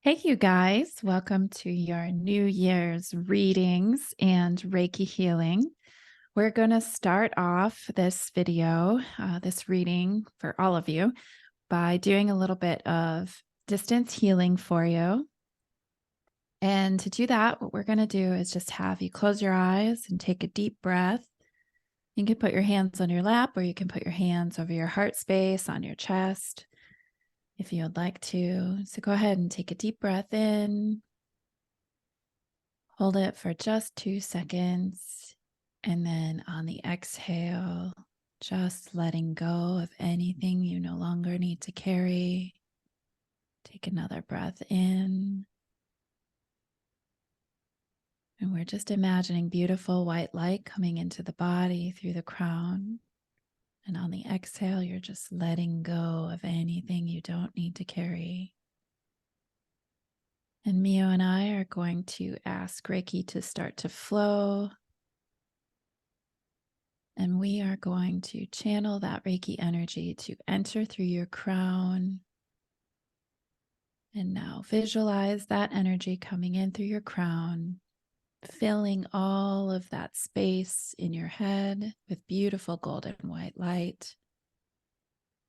Hey, you guys, welcome to your New Year's readings and Reiki healing. We're going to start off this video, this reading for all of you, by doing a little bit of distance healing for you. And to do that, what we're going to do is just have you close your eyes and take a deep breath. You can put your hands on your lap, or you can put your hands over your heart space on your chest if you would like to. So go ahead and take a deep breath in. Hold it for just 2 seconds. And then on the exhale, just letting go of anything you no longer need to carry. Take another breath in. And we're just imagining beautiful white light coming into the body through the crown. And on the exhale, you're just letting go of anything you don't need to carry. And Mio and I are going to ask Reiki to start to flow. And we are going to channel that Reiki energy to enter through your crown. And now visualize that energy coming in through your crown, filling all of that space in your head with beautiful golden white light.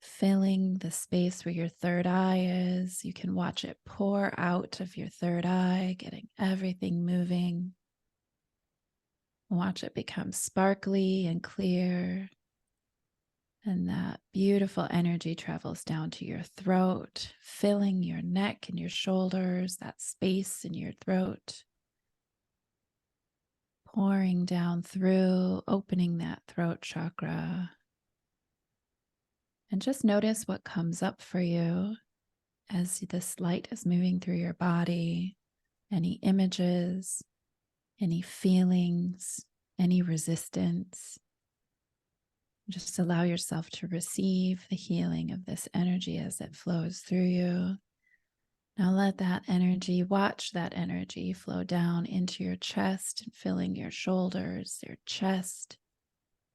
Filling the space where your third eye is. You can watch it pour out of your third eye, getting everything moving. Watch it become sparkly and clear. And that beautiful energy travels down to your throat, filling your neck and your shoulders, that space in your throat. Pouring down through, opening that throat chakra. And just notice what comes up for you as this light is moving through your body. Any images, any feelings, any resistance. Just allow yourself to receive the healing of this energy as it flows through you. Now let that energy, watch that energy flow down into your chest, filling your shoulders, your chest,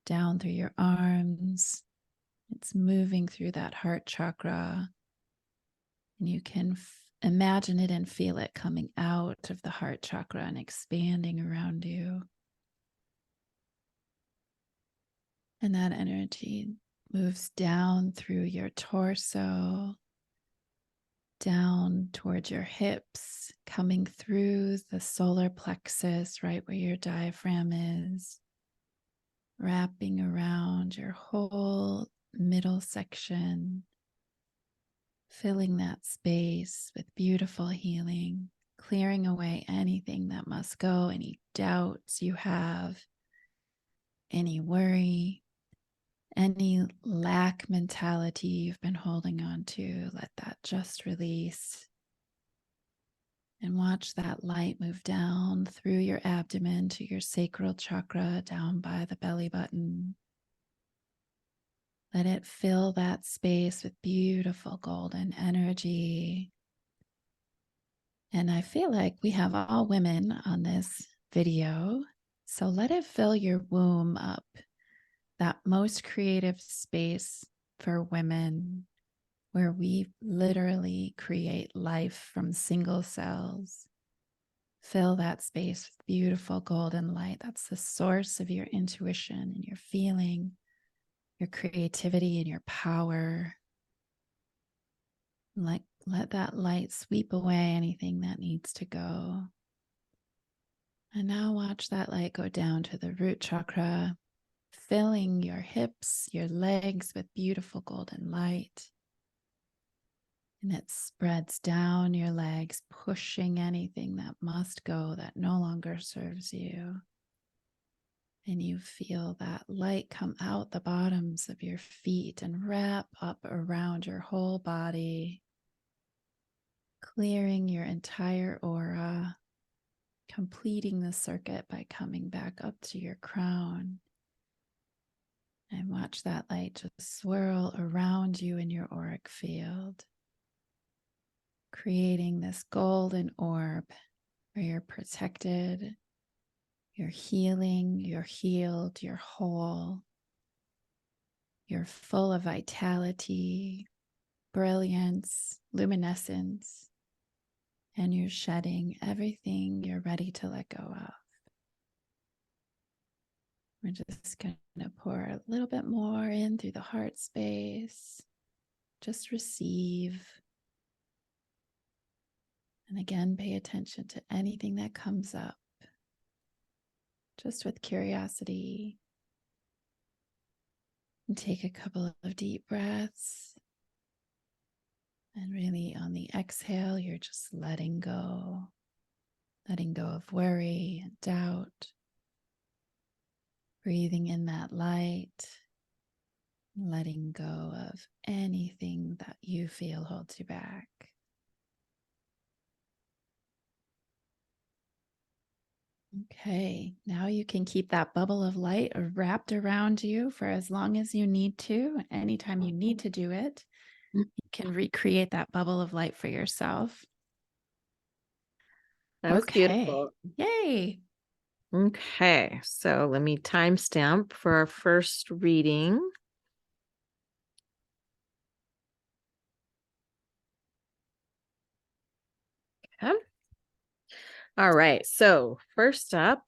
down through your arms. It's moving through that heart chakra. And you can imagine it and feel it coming out of the heart chakra and expanding around you. And that energy moves down through your torso, down towards your hips, coming through the solar plexus, right where your diaphragm is, wrapping around your whole middle section, filling that space with beautiful healing, clearing away anything that must go, any doubts you have, any worry, any lack mentality you've been holding on to. Let that just release. And watch that light move down through your abdomen to your sacral chakra, down by the belly button. Let it fill that space with beautiful golden energy. And I feel like we have all women on this video. So let it fill your womb up, that most creative space for women, where we literally create life from single cells. Fill that space with beautiful golden light. That's the source of your intuition and your feeling, your creativity and your power. Let that light sweep away anything that needs to go. And now watch that light go down to the root chakra, filling your hips, your legs with beautiful golden light. And it spreads down your legs, pushing anything that must go, that no longer serves you. And you feel that light come out the bottoms of your feet and wrap up around your whole body, clearing your entire aura, completing the circuit by coming back up to your crown. And watch that light just swirl around you in your auric field, creating this golden orb where you're protected, you're healing, you're healed, you're whole, you're full of vitality, brilliance, luminescence, and you're shedding everything you're ready to let go of. We're just going to pour a little bit more in through the heart space. Just receive. And again, pay attention to anything that comes up, just with curiosity. And take a couple of deep breaths. And really on the exhale, you're just letting go of worry and doubt. Breathing in that light, letting go of anything that you feel holds you back. Okay, now you can keep that bubble of light wrapped around you for as long as you need to. Anytime you need to do it, you can recreate that bubble of light for yourself. That was beautiful. Yay. Okay, so let me timestamp for our first reading. Okay. All right, so first up,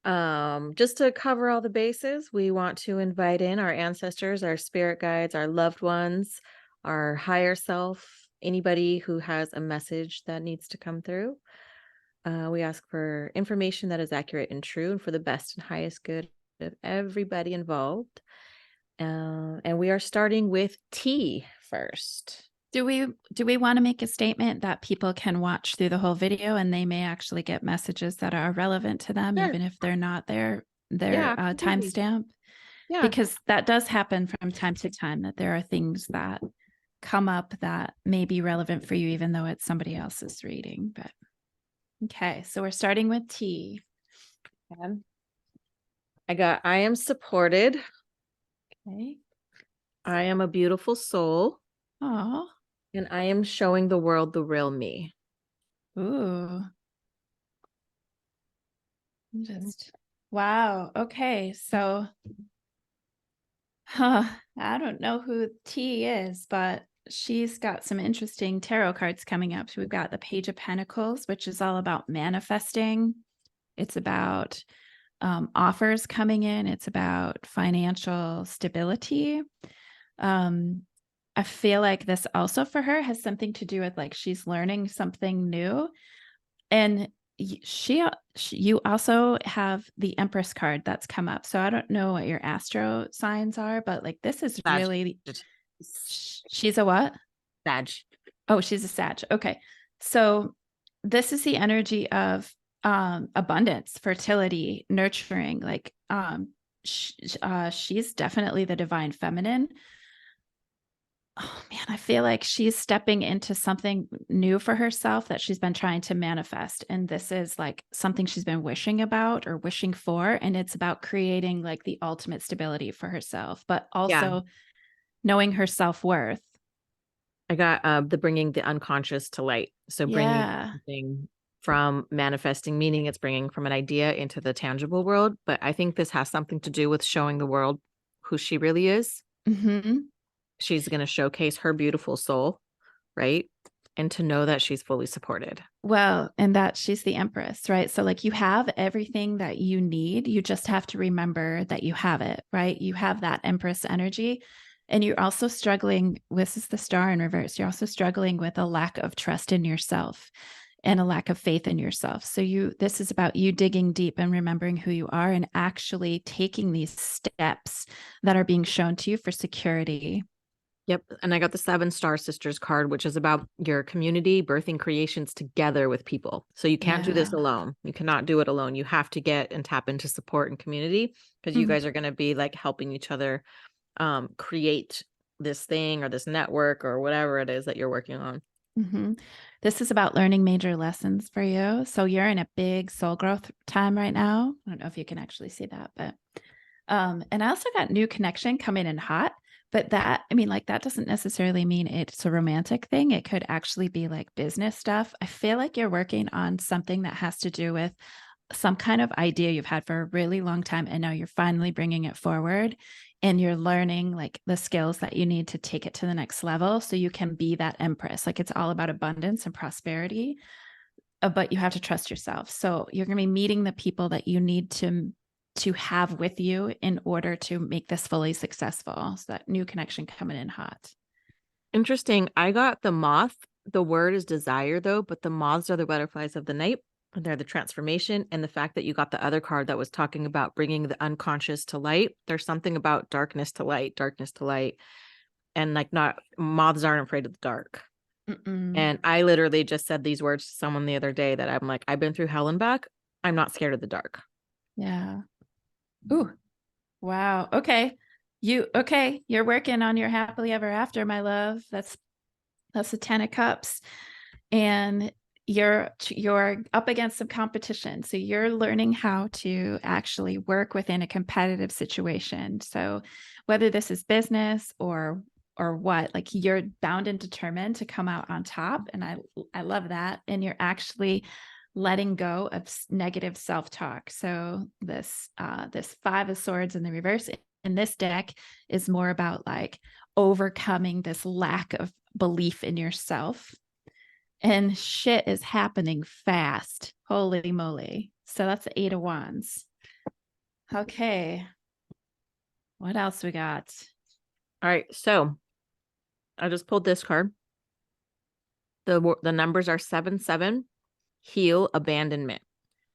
just to cover all the bases, we want to invite in our ancestors, our spirit guides, our loved ones, our higher self, anybody who has a message that needs to come through. We ask for information that is accurate and true and for the best and highest good of everybody involved. And we are starting with tea first. Do we want to make a statement that people can watch through the whole video and they may actually get messages that are relevant to them, Sure. even if they're not their Absolutely. timestamp? Yeah. Because that does happen from time to time, that there are things that come up that may be relevant for you, even though it's somebody else's reading. But okay, so we're starting with tea. I am supported. Okay. I am a beautiful soul. Oh. And I am showing the world the real me. Ooh. Wow. Okay. So I don't know who T is, but she's got some interesting tarot cards coming up. So we've got the Page of Pentacles, which is all about manifesting. It's about offers coming in. It's about financial stability. I feel like this also for her has something to do with like she's learning something new. And you also have the Empress card that's come up. So I don't know what your astro signs are, but like this is Sag. really, she's a what? Sag. Oh, she's a Sag. Okay. So this is the energy of abundance, fertility, nurturing. Like she's definitely the divine feminine. Oh man, I feel like she's stepping into something new for herself that she's been trying to manifest. And this is like something she's been wishing about or wishing for. And it's about creating like the ultimate stability for herself, but also knowing her self-worth. I got the bringing the unconscious to light. So bringing something from manifesting, meaning it's bringing from an idea into the tangible world. But I think this has something to do with showing the world who she really is. Mm-hmm. She's going to showcase her beautiful soul, right? And to know that she's fully supported. Well, and that she's the Empress, right? So like you have everything that you need. You just have to remember that you have it, right? You have that Empress energy. And you're also struggling, this is the Star in reverse. You're also struggling with a lack of trust in yourself and a lack of faith in yourself. So this is about you digging deep and remembering who you are and actually taking these steps that are being shown to you for security. Yep. And I got the 7 Star Sisters card, which is about your community birthing creations together with people. So you can't do this alone. You cannot do it alone. You have to get and tap into support and community because you guys are going to be like helping each other create this thing or this network or whatever it is that you're working on. Mm-hmm. This is about learning major lessons for you. So you're in a big soul growth time right now. I don't know if you can actually see that, but and I also got new connection coming in hot. But that, I mean, like that doesn't necessarily mean it's a romantic thing. It could actually be like business stuff. I feel like you're working on something that has to do with some kind of idea you've had for a really long time. And now you're finally bringing it forward. and you're learning like the skills that you need to take it to the next level so you can be that empress. Like it's all about abundance and prosperity, but you have to trust yourself. So you're going to be meeting the people that you need to have with you in order to make this fully successful. So that new connection coming in hot. Interesting. I got the moth. The word is desire, though, but the moths are the butterflies of the night. And they're the transformation. And the fact that you got the other card that was talking about bringing the unconscious to light. There's something about darkness to light. And like, not moths aren't afraid of the dark. Mm-mm. And I literally just said these words to someone the other day that I'm like, I've been through hell and back. I'm not scared of the dark. Yeah. Ooh. Wow. Okay. You're working on your happily ever after, my love. That's the 10 of cups. And you're up against some competition. So you're learning how to actually work within a competitive situation. So whether this is business or what, like you're bound and determined to come out on top. And I love that. And you're actually letting go of negative self-talk. So this 5 of swords in the reverse in this deck is more about like overcoming this lack of belief in yourself. And shit is happening fast. Holy moly. So that's the 8 of wands. Okay. What else we got? All right. So I just pulled this card. The numbers are 7-7. Heal, abandonment.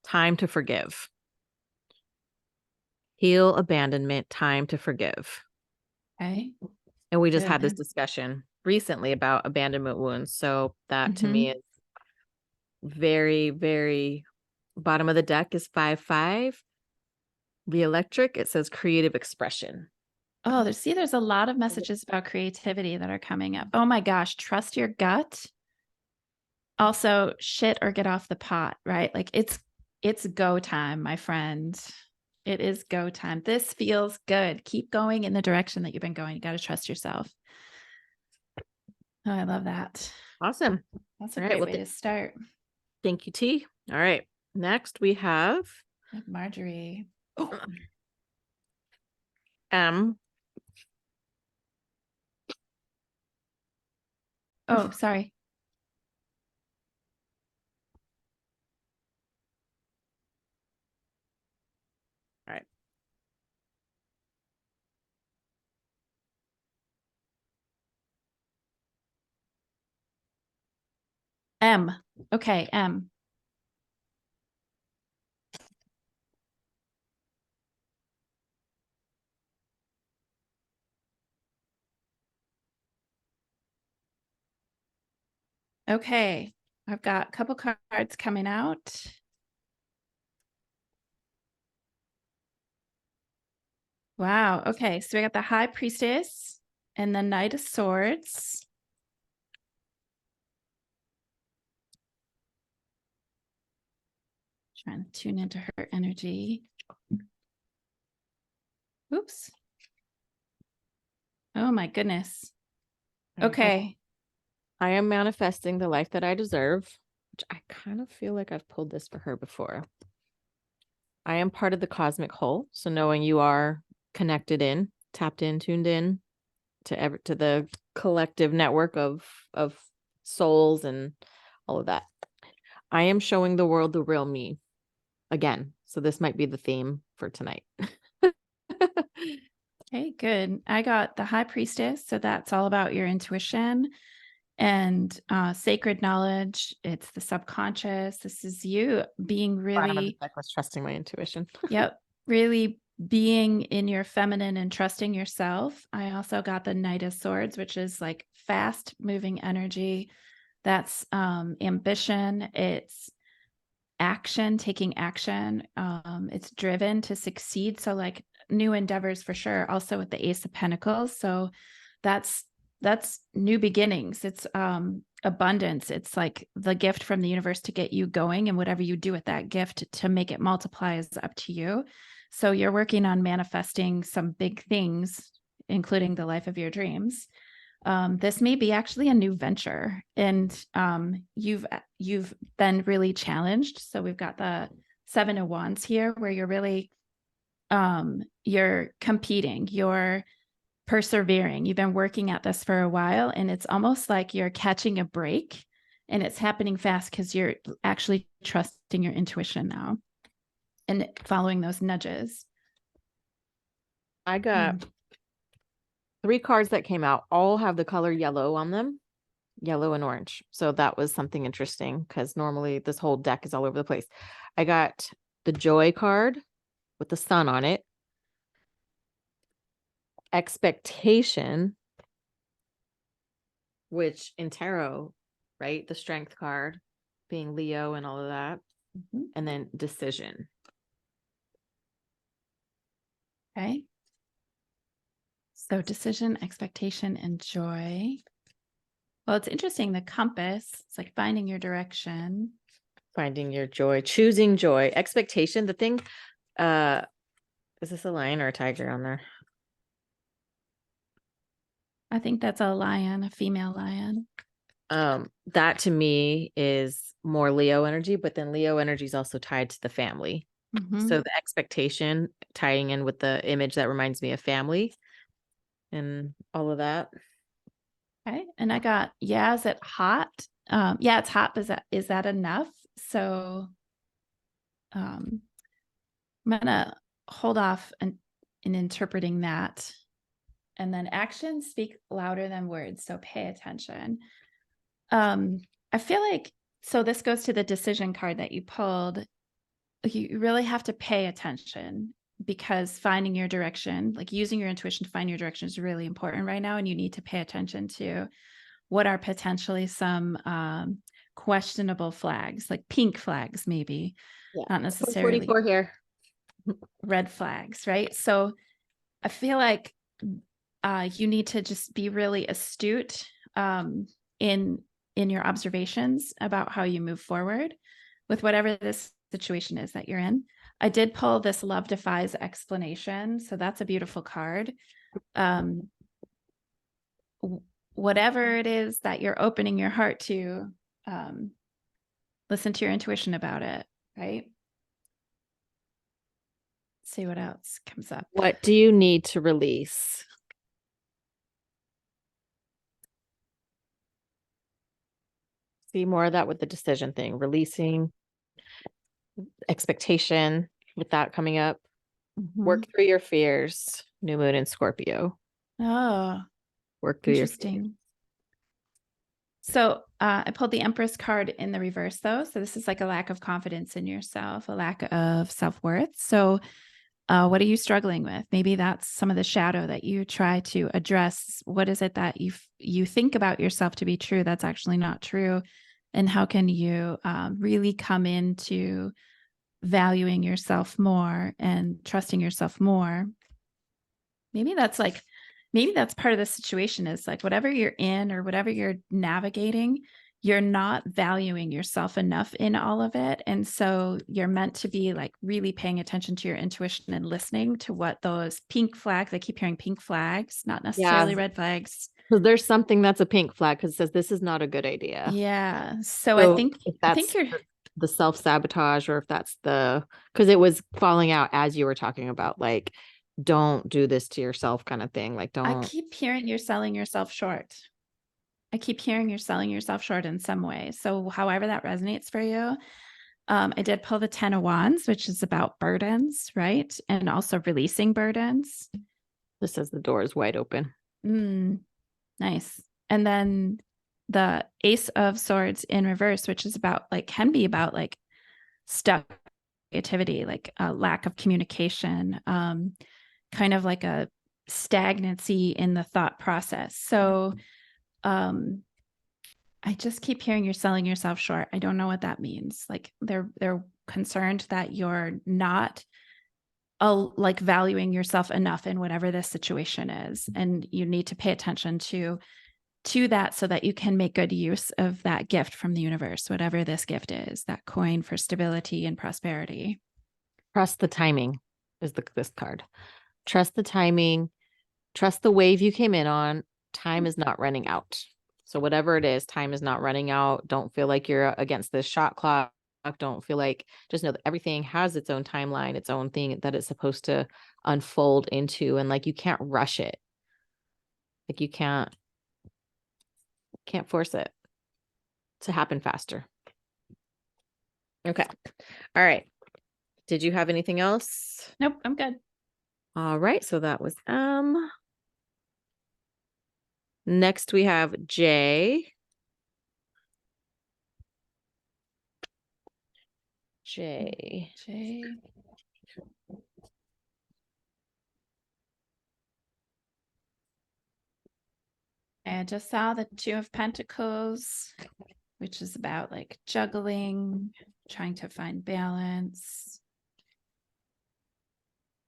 Time to forgive. Heal, abandonment. Time to forgive. Okay. And we just had this Good. discussion recently about abandonment wounds. So that to me Mhm. is very, very bottom of the deck is 5-5. The electric, it says creative expression. Oh, there's a lot of messages about creativity that are coming up. Oh my gosh, trust your gut. Also, shit or get off the pot, right? Like it's go time, my friend. It is go time. This feels good. Keep going in the direction that you've been going. You got to trust yourself. Oh, I love that. Awesome. That's a All right. great Well, way to start. thank you, T. All right. Next we have Marjorie. Oh, M. oh, sorry. All right. M. Okay, M. Okay. I've got a couple cards coming out. Wow. Okay. So we got the High Priestess and the Knight of Swords. Trying to tune into her energy. Oops. Oh my goodness. Okay. I am manifesting the life that I deserve, which I kind of feel like I've pulled this for her before. I am part of the cosmic whole. So knowing you are connected in, tapped in, tuned in to the collective network of souls and all of that. I am showing the world the real me again. So this might be the theme for tonight. Okay, good. I got the High Priestess. So that's all about your intuition and sacred knowledge. It's the subconscious. This is you being Bottom of the really, deck was trusting my intuition. yep, really being in your feminine and trusting yourself. I also got the Knight of Swords, which is like fast moving energy. That's ambition. It's action, taking action. It's driven to succeed. So like new endeavors for sure. Also with the Ace of Pentacles. So that's new beginnings. It's abundance. It's like the gift from the universe to get you going, and whatever you do with that gift to make it multiply is up to you. So you're working on manifesting some big things, including the life of your dreams. This may be actually a new venture, and you've been really challenged. So we've got the 7 of Wands here, where you're really you're competing, you're persevering, you've been working at this for a while, and it's almost like you're catching a break, and it's happening fast because you're actually trusting your intuition now and following those nudges. I got Mm. 3 cards that came out, all have the color yellow on them, yellow and orange. So that was something interesting because normally this whole deck is all over the place. I got the joy card with the sun on it, expectation, which in tarot, right? The strength card being Leo and all of that. Mhm. And then decision. Okay. So decision, expectation, and joy. Well, it's interesting. The compass, it's like finding your direction. Finding your joy, choosing joy, expectation. The thing, is this a lion or a tiger on there? I think that's a lion, a female lion. That to me is more Leo energy, but then Leo energy is also tied to the family. Mm-hmm. So the expectation tying in with the image that reminds me of family and all of that. Okay. And I got, yeah, is it hot? Yeah, it's hot. But is that enough? So I'm gonna hold off in interpreting that. And then actions speak louder than words. So pay attention. I feel like, so this goes to the decision card that you pulled. You really have to pay attention because finding your direction, like using your intuition to find your direction, is really important right now. And you need to pay attention to what are potentially some questionable flags, like pink flags, maybe, Yeah. not necessarily 44 here. red flags, right? So I feel like you need to just be really astute in your observations about how you move forward with whatever this situation is that you're in. I did pull this love defies explanation, so that's a beautiful card. Um, whatever it is that you're opening your heart to, um, listen to your intuition about it, right? See what else comes up. What do you need to release? See more of that with the decision thing, releasing expectation with that coming up. Work through your fears, new moon in Scorpio. Oh, Work through your fears. interesting. So I pulled the Empress card in the reverse, though. So this is like a lack of confidence in yourself, a lack of self-worth. So what are you struggling with? Maybe that's some of the shadow that you try to address. What is it that you think about yourself to be true that's actually not true? And how can you really come into valuing yourself more and trusting yourself more? Maybe that's part of the situation, is like whatever you're in or whatever you're navigating, you're not valuing yourself enough in all of it. And so you're meant to be like really paying attention to your intuition and listening to what those pink flags, I keep hearing pink flags, not necessarily Yeah. red flags. So there's something that's a pink flag because it says this is not a good idea. Yeah. So I So think if I think that's you're the self-sabotage, or if that's because it was falling out as you were talking about, like, don't do this to yourself kind of thing. Like, I don't. keep hearing you're selling yourself short. I keep hearing you're selling yourself short in some way. So however that resonates for you. I did pull the 10 of Wands, which is about burdens, right? And also releasing burdens. This says the door is wide open. Nice. And then the Ace of Swords in reverse, which is about like, can be about like stuck creativity, like a lack of communication, kind of like a stagnancy in the thought process. So I just keep hearing you're selling yourself short. I don't know what that means. Like they're concerned that you're not like valuing yourself enough in whatever this situation is, and you need to pay attention to that so that you can make good use of that gift from the universe, whatever this gift is, that coin for stability and prosperity. Trust the timing is this card. Trust the timing. Trust the wave you came in on. Time is not running out. So whatever it is, time is not running out. Don't feel like you're against this shot clock. Don't feel like, just know that everything has its own timeline, its own thing that it's supposed to unfold into. And like, you can't rush it. Like you can't force it to happen faster. Okay. All right. Did you have anything else? Nope, I'm good. All right. So that was next we have J. J. J. I just saw the Two of Pentacles, which is about like juggling, trying to find balance.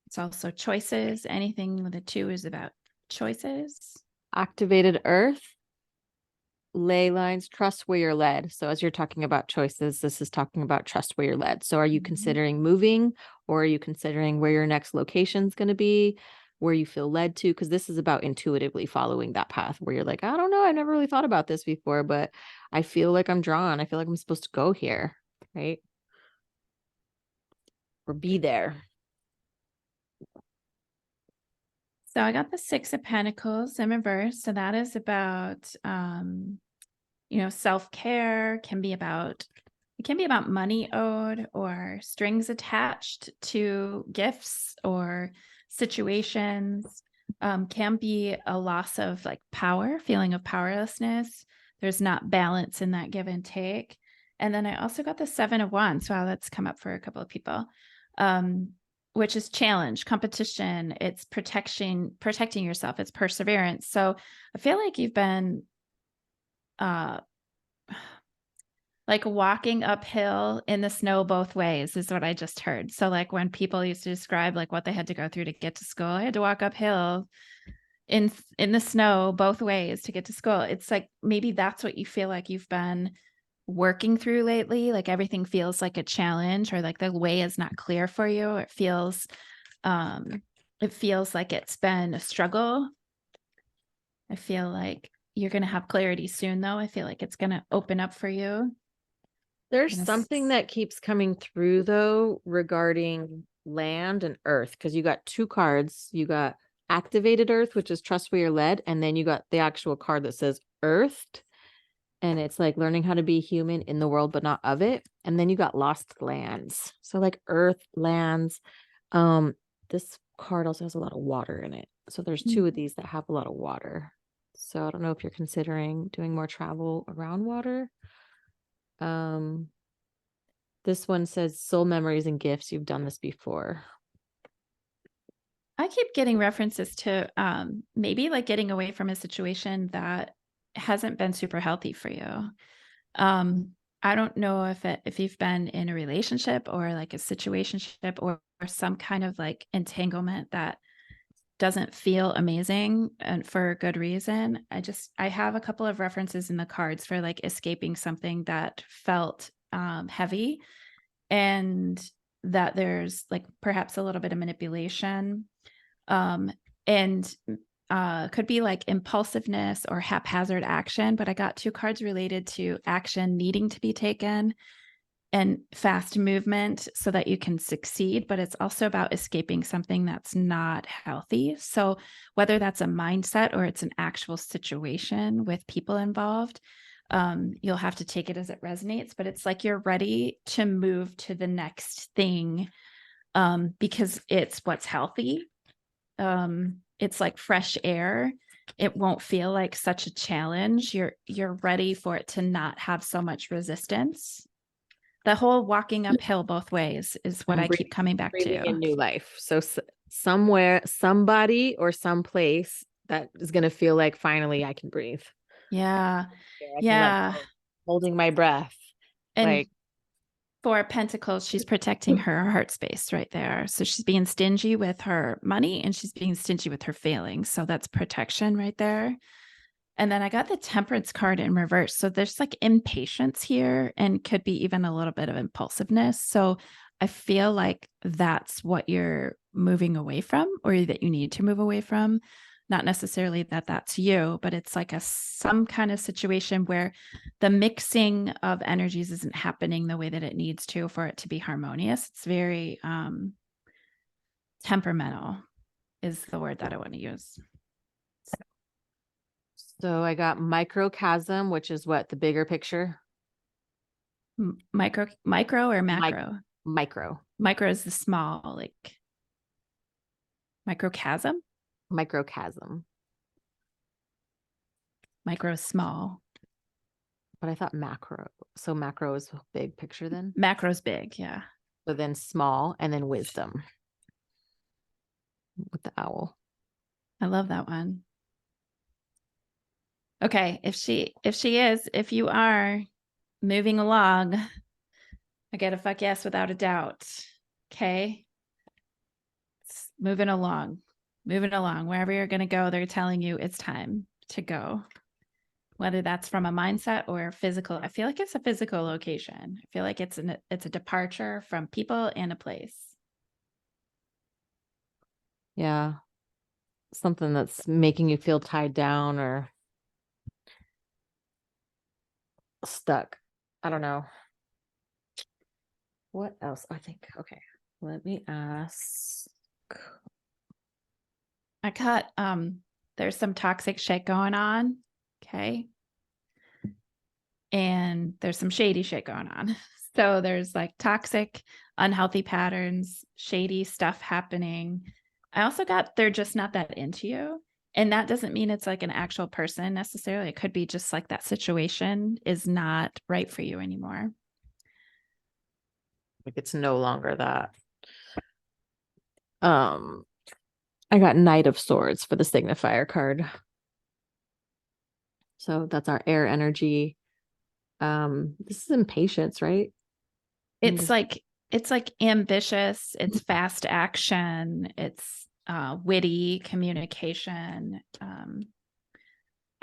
It's also choices. Anything with a two is about choices. Activated Earth. Ley lines, trust where you're led. So as you're talking about choices, this is talking about trust where you're led. So are you considering moving, or are you considering where your next location is going to be, where you feel led to? Because this is about intuitively following that path where you're like, I don't know, I never really thought about this before, but I feel like I'm drawn. I feel like I'm supposed to go here, right? Or be there. So I got the Six of Pentacles in reverse. So that is about, self-care. It can be about money owed or strings attached to gifts or situations. Can be a loss of like power, feeling of powerlessness. There's not balance in that give and take. And then I also got the Seven of Wands. Wow, that's come up for a couple of people. Which is challenge, competition, it's protecting yourself, it's perseverance. So I feel like you've been like walking uphill in the snow both ways is what I just heard. So like when people used to describe like what they had to go through to get to school, I had to walk uphill in the snow both ways to get to school. It's like maybe that's what you feel like you've been working through lately. Like everything feels like a challenge, or like the way is not clear for you. It feels like it's been a struggle. I feel like you're going to have clarity soon, though. I feel like it's going to open up for you. There's something that keeps coming through, though, regarding land and earth, because you got two cards. You got activated earth, which is trust where you're led. And then you got the actual card that says earthed. And it's like learning how to be human in the world, but not of it. And then you got lost lands. So like earth, lands. This card also has a lot of water in it. So there's two of these that have a lot of water. So I don't know if you're considering doing more travel around water. This one says soul memories and gifts. You've done this before. I keep getting references to maybe like getting away from a situation that hasn't been super healthy for you. I don't know if you've been in a relationship or like a situationship or some kind of like entanglement that doesn't feel amazing and for a good reason. I have a couple of references in the cards for like escaping something that felt heavy, and that there's like perhaps a little bit of manipulation, and could be like impulsiveness or haphazard action. But I got two cards related to action needing to be taken and fast movement so that you can succeed, but it's also about escaping something that's not healthy. So whether that's a mindset or it's an actual situation with people involved, you'll have to take it as it resonates, but it's like you're ready to move to the next thing, because it's what's healthy. It's like fresh air. It won't feel like such a challenge. You're ready for it to not have so much resistance. The whole walking uphill both ways is what I keep coming back Breathing in to. new life. So somewhere, somebody or someplace that is going to feel like finally I can breathe. Yeah. I can let Yeah. go. Holding my breath. And Like, for Pentacles, she's protecting her heart space right there. So she's being stingy with her money and she's being stingy with her feelings. So that's protection right there. And then I got the Temperance card in reverse. So there's like impatience here and could be even a little bit of impulsiveness. So I feel like that's what you're moving away from, or that you need to move away from. Not necessarily that that's you, but it's like some kind of situation where the mixing of energies isn't happening the way that it needs to for it to be harmonious. It's very temperamental is the word that I want to use. So I got microchasm, which is what, the bigger picture? Micro or macro? Micro. Micro is the small, like microchasm. Microchasm. Micro is small. But I thought macro. So macro is big picture then? Macro's big, yeah. So then small, and then wisdom with the owl. I love that one. Okay, if you are moving along, I get a fuck yes without a doubt. Okay. It's moving along. Wherever you're going to go, they're telling you it's time to go. Whether that's from a mindset or physical. I feel like it's a physical location. I feel like it's a departure from people and a place. Yeah. Something that's making you feel tied down or stuck. I don't know. What else? I think, okay, let me ask. I got there's some toxic shit going on. Okay. And there's some shady shit going on. So there's like toxic, unhealthy patterns, shady stuff happening. I also got they're just not that into you. And that doesn't mean it's like an actual person necessarily. It could be just like that situation is not right for you anymore. Like it's no longer that. I got Knight of Swords for the signifier card. So that's our air energy. This is impatience, right? It's like ambitious, it's fast action, it's witty communication.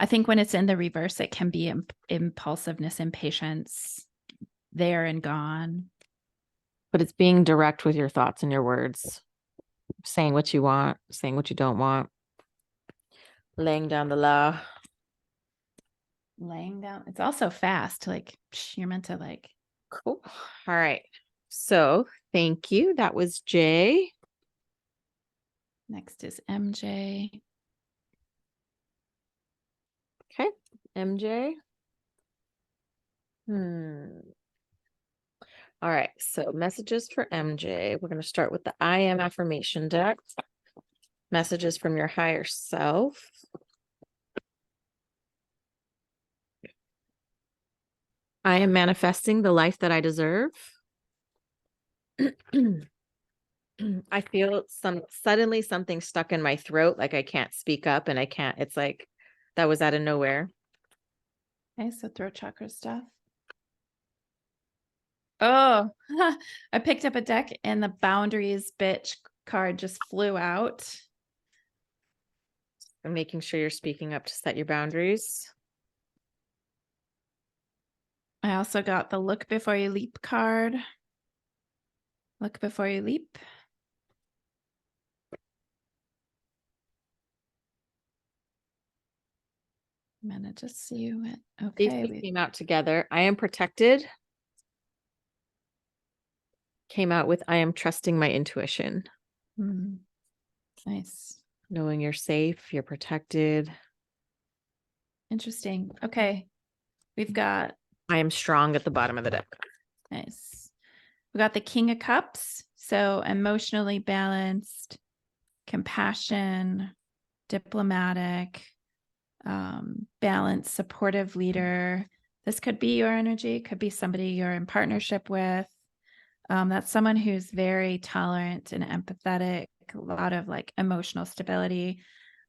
I think when it's in the reverse, it can be impulsiveness, impatience, there and gone. But it's being direct with your thoughts and your words, saying what you want, saying what you don't want, laying down the law. Laying down. It's also fast. Like you're meant to like. Cool. All right. So thank you. That was Jay. Next is MJ. Okay. MJ. All right. So messages for MJ. We're going to start with the I Am affirmation deck. Messages from your higher self. I am manifesting the life that I deserve. I feel suddenly something stuck in my throat, like I can't speak up and I can't, it's like that was out of nowhere. Okay, so throat chakra stuff. Oh, I picked up a deck and the boundaries bitch card just flew out. And making sure you're speaking up to set your boundaries. I also got the look before you leap card. Look before you leap. I'm gonna just see what. Okay, These came out together. I am protected. Came out with I am trusting my intuition. Nice. Knowing you're safe, you're protected. Interesting. Okay, we've got. I am strong at the bottom of the deck. Nice. We got the King of Cups. So emotionally balanced, compassion, diplomatic, balanced, supportive leader. This could be your energy, could be somebody you're in partnership with. That's someone who's very tolerant and empathetic, a lot of like emotional stability.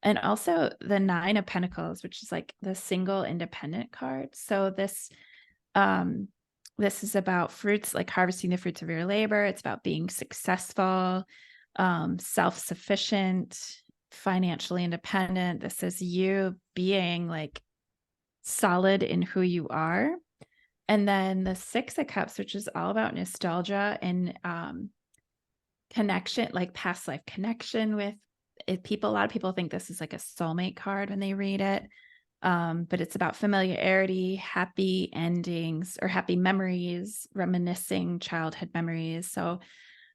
And also the Nine of Pentacles, which is like the single independent card. So this is about fruits, like harvesting the fruits of your labor. It's about being successful, self-sufficient, financially independent. This is you being like solid in who you are. And then the Six of Cups, which is all about nostalgia and connection, like past life connection with A lot of people think this is like a soulmate card when they read it. But it's about familiarity, happy endings, or happy memories, reminiscing childhood memories. So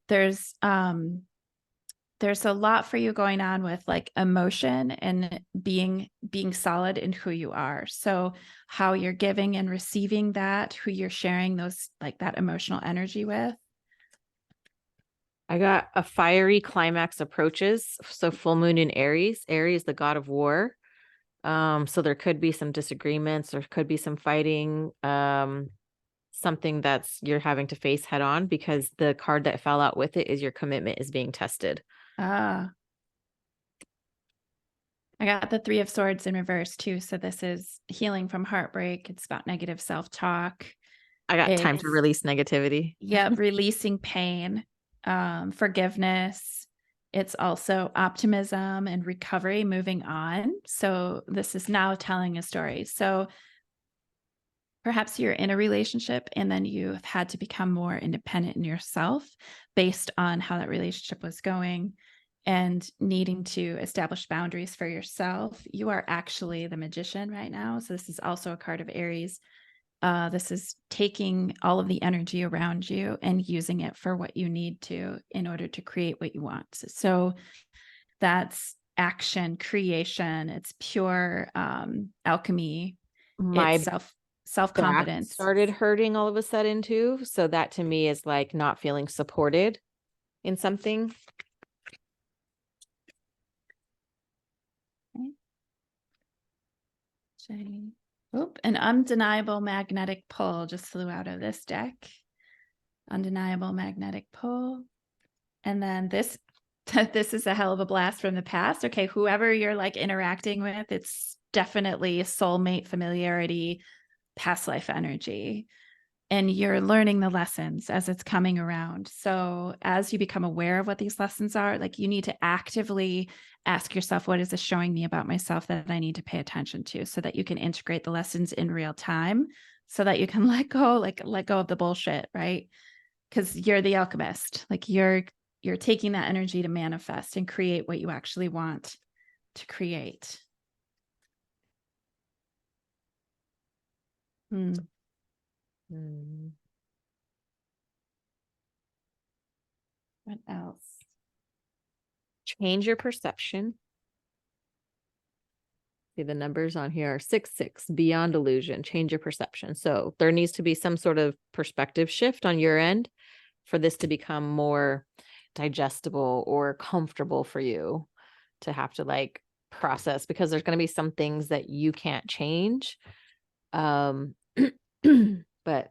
there's um there's a lot for you going on with like emotion and being solid in who you are. So how you're giving and receiving that, who you're sharing those like that emotional energy with. I got a fiery climax approaches. So full moon in Aries. Aries, the god of war. So there could be some disagreements, there could be some fighting, something that's you're having to face head on, because the card that fell out with it is your commitment is being tested. Ah, I got the Three of Swords in reverse too. So this is healing from heartbreak. It's about negative self-talk. I got time to It's release negativity. Yep, releasing pain, forgiveness. It's also optimism and recovery, moving on. So this is now telling a story. So perhaps you're in a relationship and then you've had to become more independent in yourself based on how that relationship was going and needing to establish boundaries for yourself. You are actually the magician right now. So this is also a card of Aries. This is taking all of the energy around you and using it for what you need to in order to create what you want. So that's action, creation. It's pure alchemy. It's My self back confidence. started hurting all of a sudden too. So that to me is like not feeling supported in something. Oop, an undeniable magnetic pull just flew out of this deck. Undeniable magnetic pull. And then this this is a hell of a blast from the past. Okay, whoever you're like interacting with, it's definitely soulmate, familiarity, past life energy. And you're learning the lessons as it's coming around. So as you become aware of what these lessons are, like you need to actively ask yourself, what is this showing me about myself that I need to pay attention to, so that you can integrate the lessons in real time, so that you can let go of the bullshit, right? Because you're the alchemist. Like you're taking that energy to manifest and create what you actually want to create. Hmm. Hmm. What else? Change your perception. See, the numbers on here are 6 beyond illusion. Change your perception. So there needs to be some sort of perspective shift on your end for this to become more digestible or comfortable for you to have to like process, because there's going to be some things that you can't change. But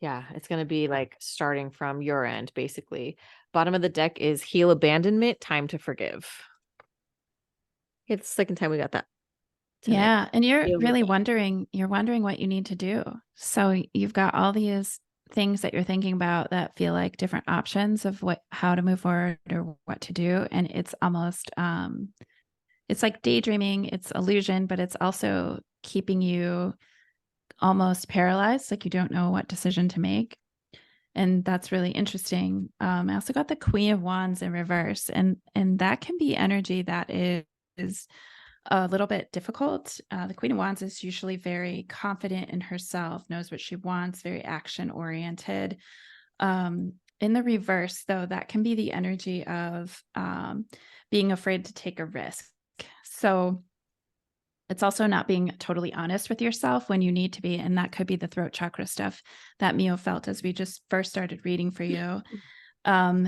yeah, it's going to be like starting from your end, basically. Bottom of the deck is heal abandonment, time to forgive. It's the second time we got that tonight. Yeah, and you're Heal really abandonment. wondering what you need to do. So you've got all these things that you're thinking about that feel like different options of how to move forward or what to do, and it's almost it's like daydreaming, it's illusion, but it's also keeping you almost paralyzed, like you don't know what decision to make. And that's really interesting. I also got the Queen of Wands in reverse, and that can be energy that is a little bit difficult. The Queen of Wands is usually very confident in herself, knows what she wants, very action oriented. In the reverse, though, that can be the energy of being afraid to take a risk. So it's also not being totally honest with yourself when you need to be. And that could be the throat chakra stuff that Mio felt as we just first started reading for you.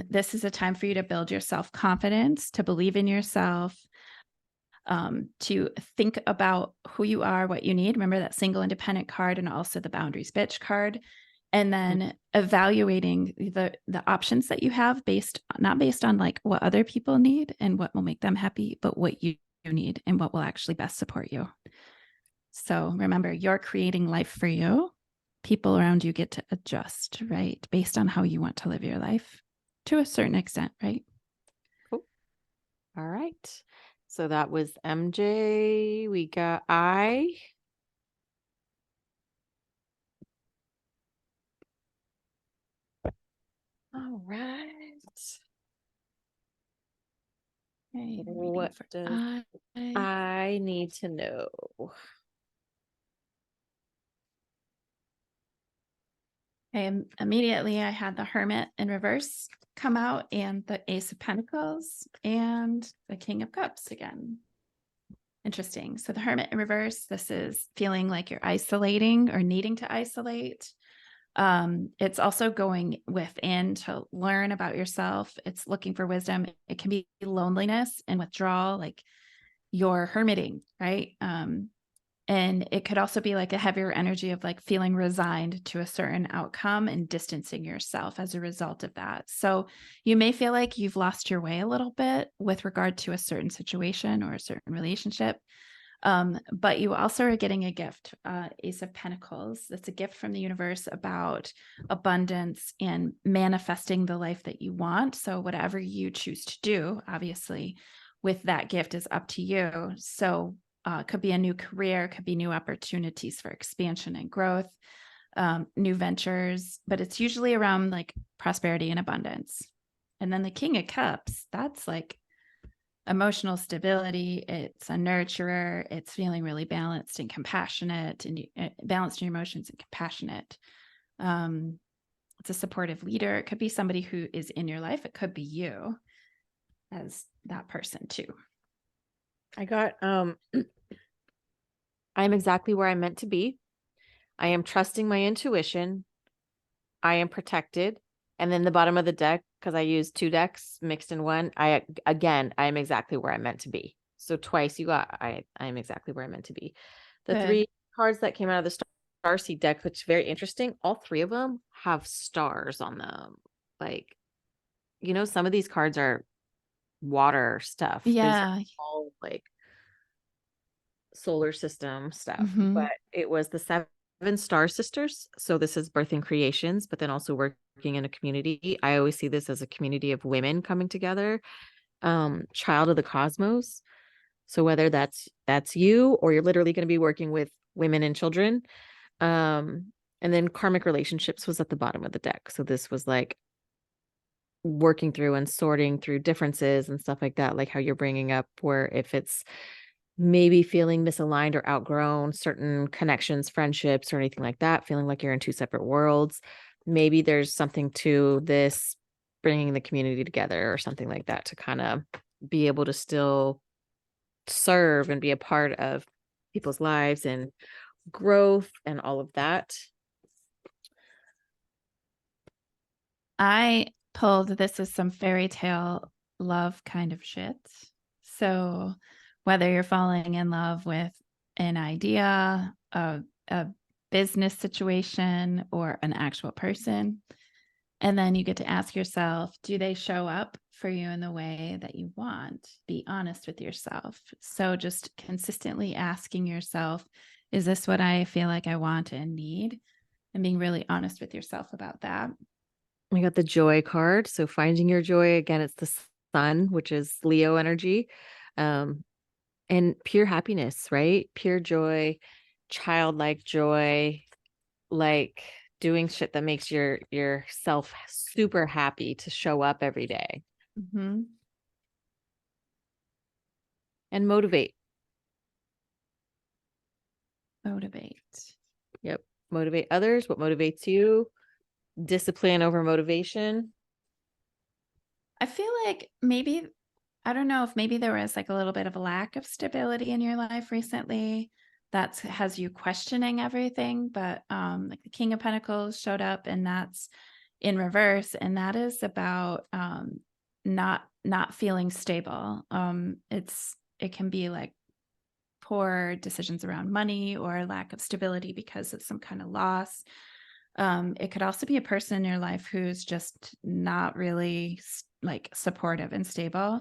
This is a time for you to build your self confidence, to believe in yourself, to think about who you are, what you need. Remember that single independent card and also the boundaries bitch card. And then evaluating the options that you have not based on like what other people need and what will make them happy, but what you need and what will actually best support you. So remember, you're creating life for you. People around you get to adjust, right? Based on how you want to live your life to a certain extent, right? Cool. All right. So that was MJ. We got I. All right. Okay, I'm reading What for does I. I need to know? And immediately I had the Hermit in reverse come out and the Ace of Pentacles and the King of Cups again. Interesting. So the Hermit in reverse, this is feeling like you're isolating or needing to isolate. It's also going within to learn about yourself. It's looking for wisdom. It can be loneliness and withdrawal, like you're hermiting, right? And it could also be like a heavier energy of like feeling resigned to a certain outcome and distancing yourself as a result of that. So you may feel like you've lost your way a little bit with regard to a certain situation or a certain relationship. But you also are getting a gift, Ace of Pentacles. That's a gift from the universe about abundance and manifesting the life that you want. So whatever you choose to do, obviously, with that gift is up to you. So could be a new career, could be new opportunities for expansion and growth, new ventures, but it's usually around like prosperity and abundance. And then the King of Cups, that's like emotional stability. It's a nurturer. It's feeling really balanced and compassionate and balanced in your emotions and compassionate. It's a supportive leader. It could be somebody who is in your life. It could be you as that person too. I got I am exactly where I'm meant to be. I am trusting my intuition. I am protected. And then the bottom of the deck, because I used two decks mixed in one, I am exactly where I'm meant to be. So twice you got I am exactly where I'm meant to be. The Good. three cards that came out of the star seed deck, which is very interesting, all three of them have stars on them. Like, some of these cards are water stuff. These are Yeah. all like solar system stuff, Mm-hmm. but it was the seven star sisters. So this is birthing creations, but then also working in a community. I always see this as a community of women coming together, child of the cosmos. So whether that's you, or you're literally going to be working with women and children. And then karmic relationships was at the bottom of the deck. So this was like working through and sorting through differences and stuff like that, like how you're bringing up, where if it's maybe feeling misaligned or outgrown certain connections, friendships, or anything like that, feeling like you're in two separate worlds. Maybe there's something to this bringing the community together or something like that to kind of be able to still serve and be a part of people's lives and growth and all of that. I pulled this is some fairy tale love kind of shit. So whether you're falling in love with an idea, a business situation, or an actual person, and then you get to ask yourself, do they show up for you in the way that you want? Be honest with yourself. So just consistently asking yourself, is this what I feel like I want and need? And being really honest with yourself about that. I got the joy card. So finding your joy, again, it's the sun, which is Leo energy. And pure happiness, right? Pure joy, childlike joy, like doing shit that makes yourself super happy to show up every day Mm-hmm. and motivate. Motivate. Yep. Motivate others. What motivates you? Discipline over motivation. I feel like maybe, I don't know if maybe there was like a little bit of a lack of stability in your life recently that has you questioning everything. But like the King of Pentacles showed up and that's in reverse. And that is about not feeling stable. It can be like poor decisions around money or lack of stability because of some kind of loss. It could also be a person in your life who's just not really like supportive and stable.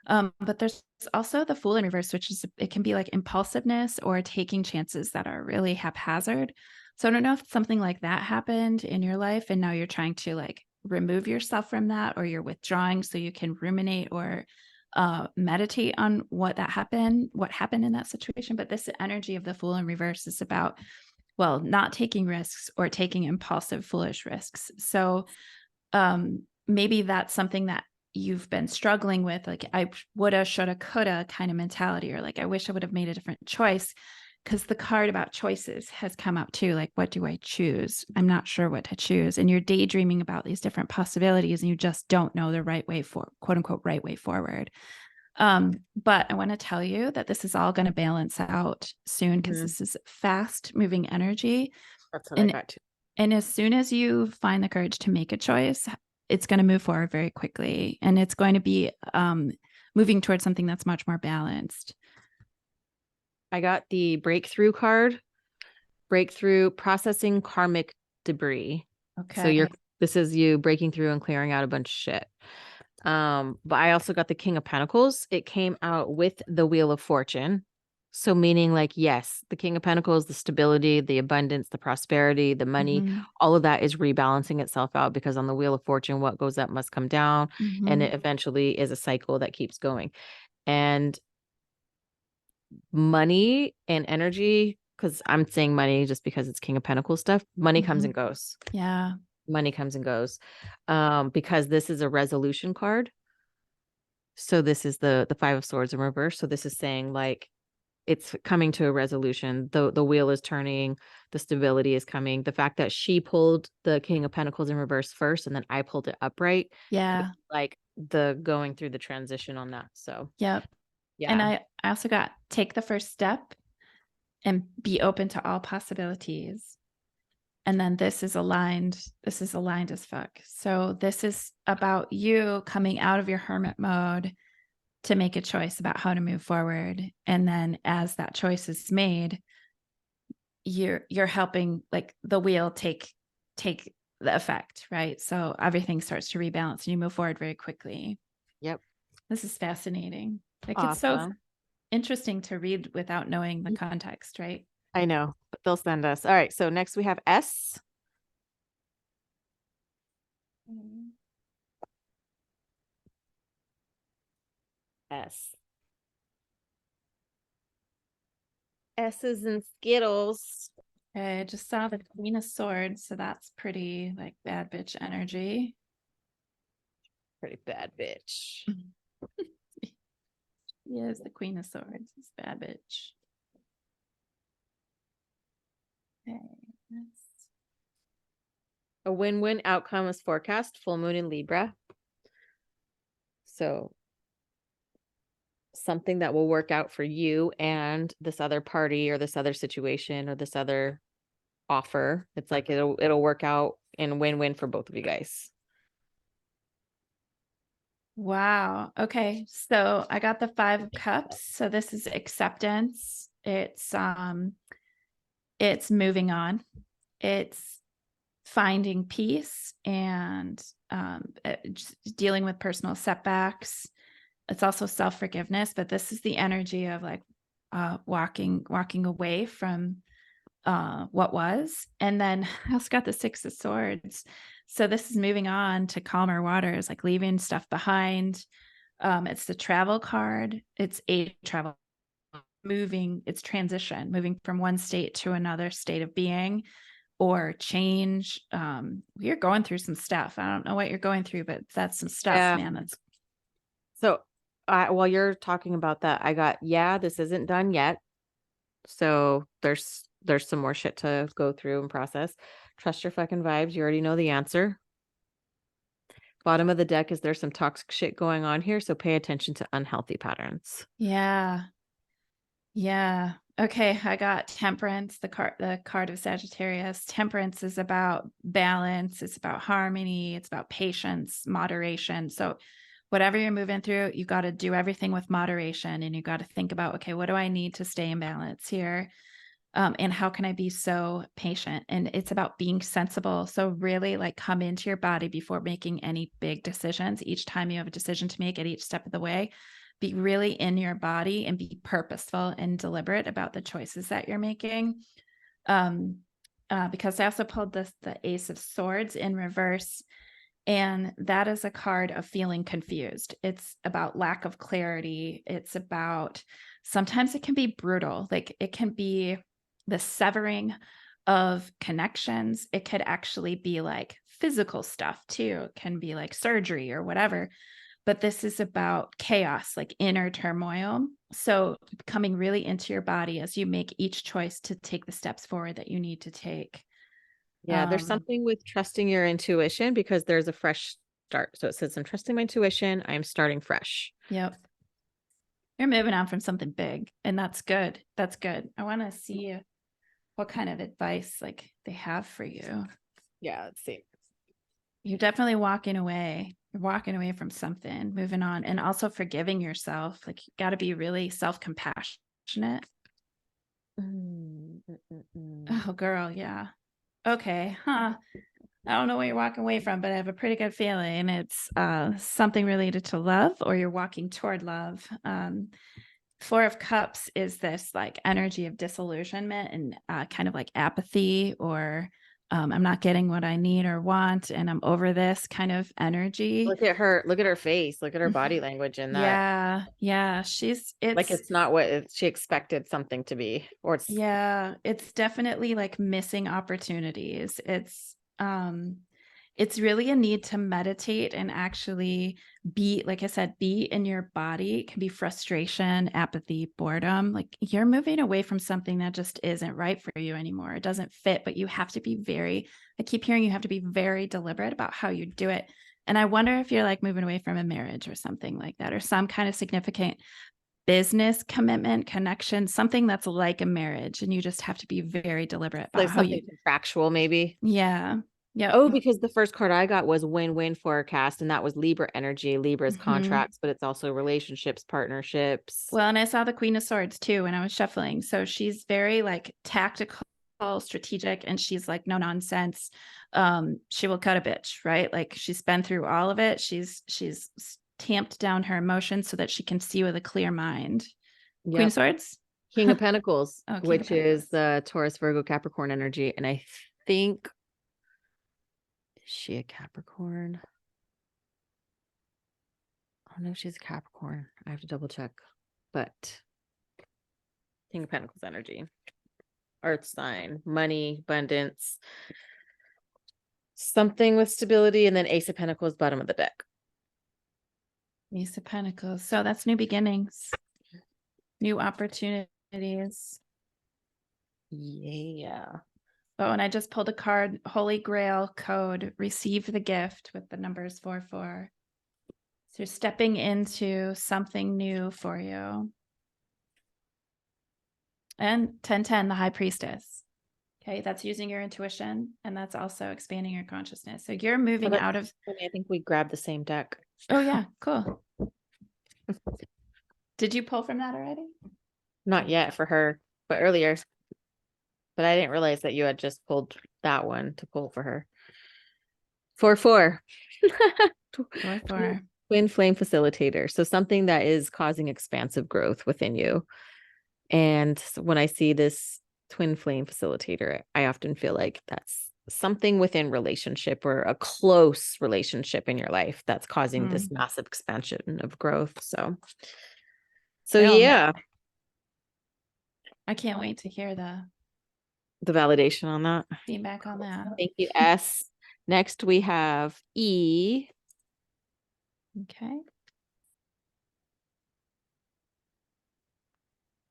But there's also the Fool in reverse, which is it can be like impulsiveness or taking chances that are really haphazard. So I don't know if something like that happened in your life and now you're trying to like remove yourself from that, or you're withdrawing so you can ruminate or meditate on what happened in that situation. But this energy of the Fool in reverse is about, well, not taking risks or taking impulsive, foolish risks. So maybe that's something that you've been struggling with, like, I woulda, shoulda, coulda kind of mentality, or like, I wish I would have made a different choice, because the card about choices has come up too. Like, what do I choose? I'm not sure what to choose. And you're daydreaming about these different possibilities and you just don't know the right way for, quote unquote, right way forward. But I want to tell you that this is all going to balance out soon, because Mhm. this is fast moving energy. That's what I And got too. and as soon as you find the courage to make a choice, it's going to move forward very quickly. And it's going to be moving towards something that's much more balanced. I got the breakthrough card, breakthrough processing karmic debris. So Okay. this is you breaking through and clearing out a bunch of shit. But I also got the King of Pentacles. It came out with the Wheel of Fortune. So meaning like, yes, the King of Pentacles, the stability, the abundance, the prosperity, the money, Hmm. all of that is rebalancing itself out, because on the Wheel of Fortune, what goes up must come down. And Hmm. it eventually is a cycle that keeps going. And money and energy, because I'm saying money just because it's King of Pentacles stuff, money comes Hmm. and goes. Yeah. Money comes and goes. Because this is a resolution card. So this is the Five of Swords in reverse. So this is saying like it's coming to a resolution. The wheel is turning, the stability is coming. The fact that she pulled the King of Pentacles in reverse first and then I pulled it upright, it's Yeah. like the going through the transition on that. So Yep. And yeah. I also got take the first step and be open to all possibilities. And then this is aligned. This is aligned as fuck. So this is about you coming out of your hermit mode to make a choice about how to move forward. And then as that choice is made, you're helping like the wheel take the effect, right? So everything starts to rebalance and you move forward very quickly. Yep. This is fascinating. Like, it's so Awesome. interesting to read without knowing the context, right? I know, but they'll send us. All right. So next we have S. Mhm. S. S's and Skittles. Okay, I just saw the Queen of Swords, so that's pretty like bad bitch energy. Pretty bad bitch. Yes, the Queen of Swords is bad bitch. Okay, that's A win-win outcome is forecast, full moon in Libra. So something that will work out for you and this other party or this other situation or this other offer. It's like it'll work out in win-win for both of you guys. wow. Okay, so I got the Five of Cups. So this is acceptance. It's moving on. It's finding peace and just dealing with personal setbacks. It's also self-forgiveness, but this is the energy of like walking away from what was. And then I also got the Six of Swords. So this is moving on to calmer waters, like leaving stuff behind. It's the travel card. It's a travel moving, it's transition, moving from one state to another state of being or change. You're going through some stuff. I don't know what you're going through, but that's some stuff, Yeah. man. That's So while you're talking about that, I got, yeah, this isn't done yet. So there's some more shit to go through and process. Trust your fucking vibes. You already know the answer. Bottom of the deck is there's some toxic shit going on here, so pay attention to unhealthy patterns. yeah. Yeah. Okay, I got Temperance, the card of Sagittarius. Temperance is about balance, it's about harmony, it's about patience, moderation. So whatever you're moving through, you got to do everything with moderation and you got to think about, okay, what do I need to stay in balance here? And how can I be so patient? And it's about being sensible. So really like come into your body before making any big decisions. Each time you have a decision to make at each step of the way, be really in your body and be purposeful and deliberate about the choices that you're making. Because I also pulled the Ace of Swords in reverse. And that is a card of feeling confused. It's about lack of clarity. It's about sometimes it can be brutal. Like it can be the severing of connections. It could actually be like physical stuff too. It can be like surgery or whatever. but this is about chaos, like inner turmoil. So coming really into your body as you make each choice to take the steps forward that you need to take. Yeah, there's something with trusting your intuition because there's a fresh start. So it says, I'm trusting my intuition. I'm starting fresh. Yep. You're moving on from something big, and that's good. That's good. I want to see what kind of advice like they have for you. Yeah, let's see. You're definitely walking away. You're walking away from something, moving on, and also forgiving yourself. Like you got to be really self-compassionate. Oh, girl, yeah. Okay, huh. I don't know what you're walking away from, but I have a pretty good feeling it's something related to love, or you're walking toward love. Four of Cups is this like energy of disillusionment and kind of like apathy, or I'm not getting what I need or want, and I'm over this kind of energy. Look at her. Look at her face. Look at her body language in that. Yeah. Like it's not what she expected something to be, or It's definitely like missing opportunities. It's really a need to meditate and actually be, like I said, be in your body. It can be frustration, apathy, boredom. Like you're moving away from something that just isn't right for you anymore. It doesn't fit, but you have to be I keep hearing you have to be very deliberate about how you do it. And I wonder if you're like moving away from a marriage or something like that, or some kind of significant business commitment, connection, something that's like a marriage. And you just have to be very deliberate about like how something contractual, maybe. yeah. Yeah. Oh, because the first card I got was win-win forecast, and that was Libra energy. Libra is contracts, but it's also relationships, partnerships. Well, and I saw the Queen of Swords too when I was shuffling. So she's very like tactical, strategic, and she's like no nonsense. She will cut a bitch, right? Like she's been through all of it. She's tamped down her emotions so that she can see with a clear mind. Queen of Yep. Swords? King of Pentacles, Oh, King of which is Pentacles. the Taurus, Virgo, Capricorn energy. And I think, is she a Capricorn? I don't know if she's a Capricorn. I have to double check. But King of Pentacles energy. Earth sign, money, abundance, something with stability, and then Ace of Pentacles, bottom of the deck. Ace of Pentacles. So that's new beginnings, new opportunities. Yeah. Oh, and I just pulled a card, Holy Grail code, receive the gift with the numbers 44. So you're stepping into something new for you. And 1010, the High Priestess. Okay, that's using your intuition, and that's also expanding your consciousness. So you're moving out of. I think we grabbed the same deck. Oh yeah, cool. Did you pull from that already? Not yet for her, but earlier. But I didn't realize that you had just pulled that one to pull for her. 4-4. 4-4. Twin flame facilitator. So something that is causing expansive growth within you. And when I see this twin flame facilitator, I often feel like that's something within relationship or a close relationship in your life that's causing this massive expansion of growth. So yeah. I can't wait to hear The validation on that. feedback on that. Thank you, S. Next, we have E. Okay.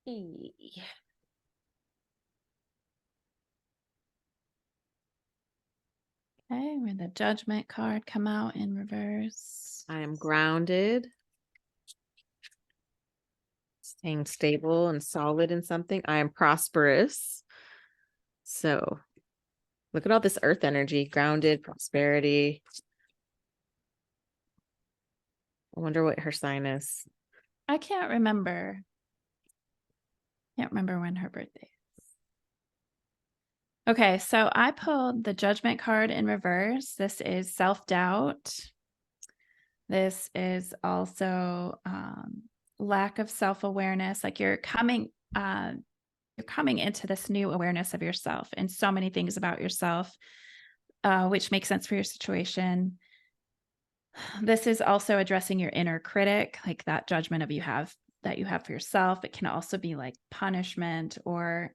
E. Okay, where the Judgment card come out in reverse. I am grounded, staying stable and solid in something. I am prosperous. So look at all this earth energy, grounded, prosperity. I wonder what her sign is. I can't remember. Can't remember when her birthday is. Okay, so I pulled the Judgment card in reverse. This is self-doubt. This is also lack of self-awareness. Like you're coming into this new awareness of yourself and so many things about yourself, which makes sense for your situation. This is also addressing your inner critic, like that judgment of you have for yourself. It can also be like punishment or,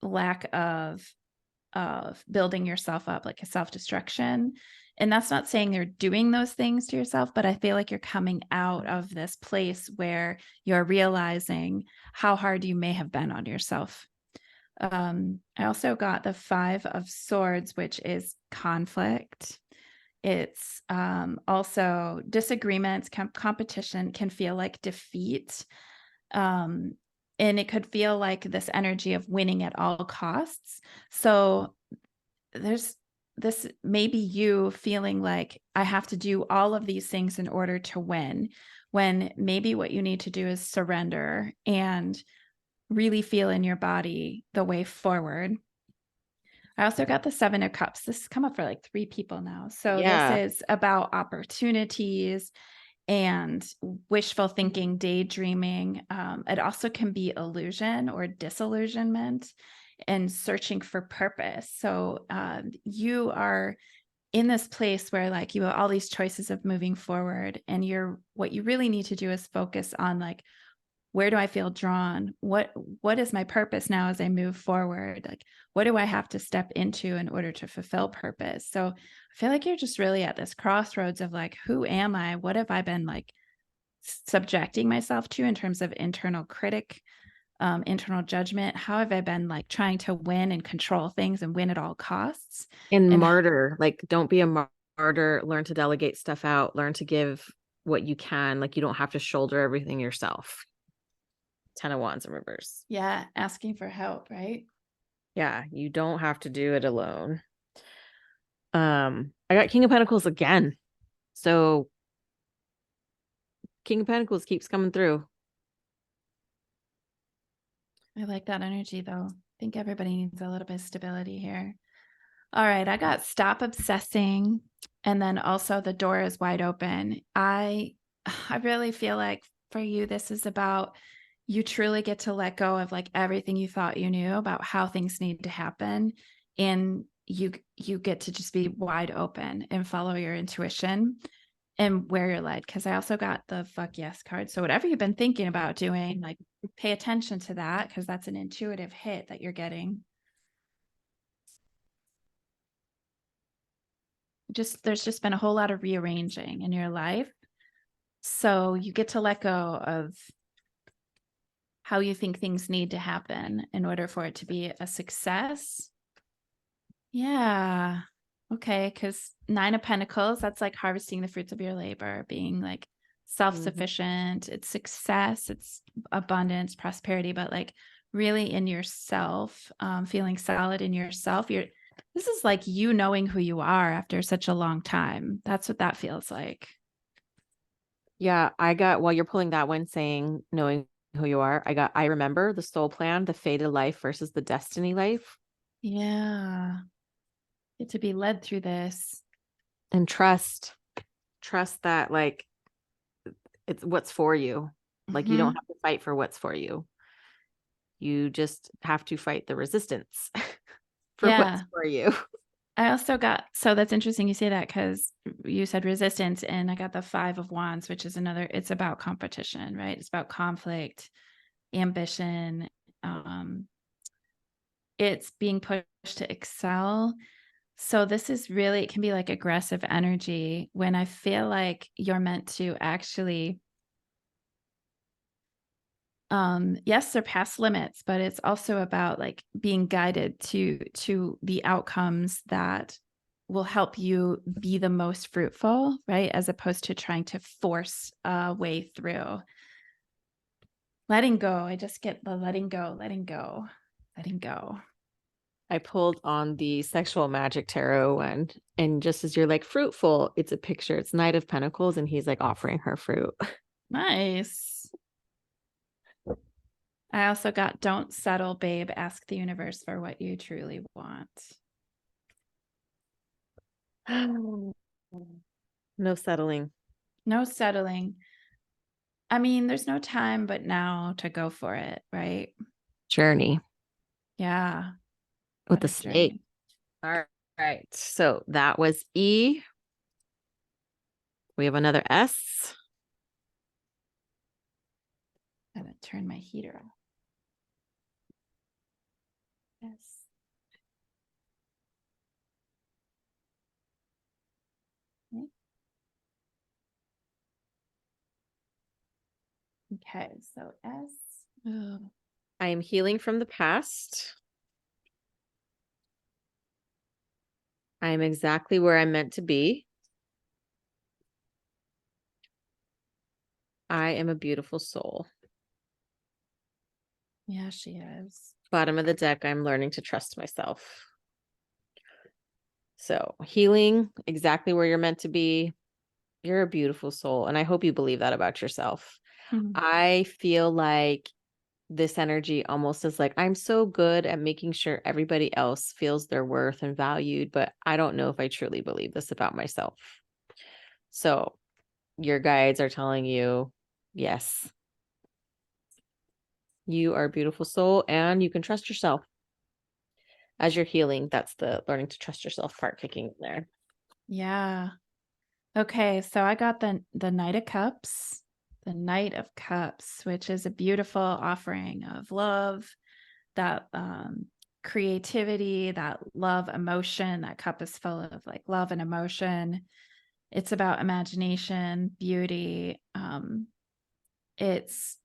lack of building yourself up, like a self-destruction. And that's not saying you're doing those things to yourself, but I feel like you're coming out of this place where you're realizing how hard you may have been on yourself. I also got the 5 of Swords, which is conflict. It's also disagreements, competition can feel like defeat. Um, and it could feel like this energy of winning at all costs. So there's this maybe you feeling like I have to do all of these things in order to win, when maybe what you need to do is surrender and really feel in your body the way forward. I also got the 7 of Cups. This has come up for like 3 people now. So this Yeah. is about opportunities and wishful thinking, daydreaming. It also can be illusion or disillusionment and searching for purpose. So you are in this place where like you have all these choices of moving forward, and what you really need to do is focus on like, where do I feel drawn? What is my purpose now as I move forward? Like, what do I have to step into in order to fulfill purpose? So I feel like you're just really at this crossroads of like, who am I? What have I been like subjecting myself to in terms of internal critic, internal judgment? How have I been like trying to win and control things and win at all costs? And And martyr, like, don't be a martyr. Learn to delegate stuff out. Learn to give what you can. Like, you don't have to shoulder everything yourself. 10 of Wands in reverse. yeah, asking for help, right? Yeah, you don't have to do it alone. I got King of Pentacles again. So King of Pentacles keeps coming through. I like that energy though. I think everybody needs a little bit of stability here. All right, I got stop obsessing, and then also the door is wide open. I really feel like for you this is about you truly get to let go of like everything you thought you knew about how things need to happen, and you get to just be wide open and follow your intuition and where you're led, because I also got the fuck yes card. So whatever you've been thinking about doing, like pay attention to that, because that's an intuitive hit that you're getting. There's just been a whole lot of rearranging in your life. So you get to let go of how you think things need to happen in order for it to be a success. Yeah. Okay. Because 9 of Pentacles, that's like harvesting the fruits of your labor, being like self-sufficient. It's success, it's abundance, prosperity, but like really in yourself, feeling solid in yourself. This is like you knowing who you are after such a long time. That's what that feels like. Yeah, I got, while you're pulling that one saying knowing who you are, I remember the soul plan, the fated life versus the destiny life. Yeah. Get to be led through this. And trust that, like, it's what's for you. Like, you don't Mhm. have to fight for what's for you. You just have to fight the resistance for what's Yeah. for you. I also got, so that's interesting you say that, because you said resistance, and I got the 5 of Wands, which is another, it's about competition, right? It's about conflict, ambition. Um, it's being pushed to excel. So this is really, it can be like aggressive energy when I feel like you're meant to actually yes, surpass limits, but it's also about like being guided to the outcomes that will help you be the most fruitful, right? As opposed to trying to force a way through. Letting go. I just get the letting go, letting go, letting go. I pulled on the sexual magic tarot one, and just as you're like fruitful, it's a picture. It's Knight of Pentacles, and he's like offering her fruit. Nice. I also got don't settle, babe. Ask the universe for what you truly want. No settling. No settling. I mean, there's no time but now to go for it, right? Journey Yeah. with What the a snake. journey. All right. So that was E. We have another S. I haven't turned my heater off. Yes. Okay, so S. Oh, I am healing from the past. I am exactly where I'm meant to be. I am a beautiful soul. yeah, she is. Bottom of the deck, I'm learning to trust myself. So, healing, exactly where you're meant to be. You're a beautiful soul. And I hope you believe that about yourself. Mhm. I feel like this energy almost is like, I'm so good at making sure everybody else feels their worth and valued, but I don't know if I truly believe this about myself. So, your guides are telling you, yes, you are a beautiful soul and you can trust yourself. As you're healing, that's the learning to trust yourself part kicking in there. Yeah. Okay, so I got the Knight of Cups, the Knight of Cups, which is a beautiful offering of love, that creativity, that love emotion. That cup is full of like love and emotion. It's about imagination, beauty. It's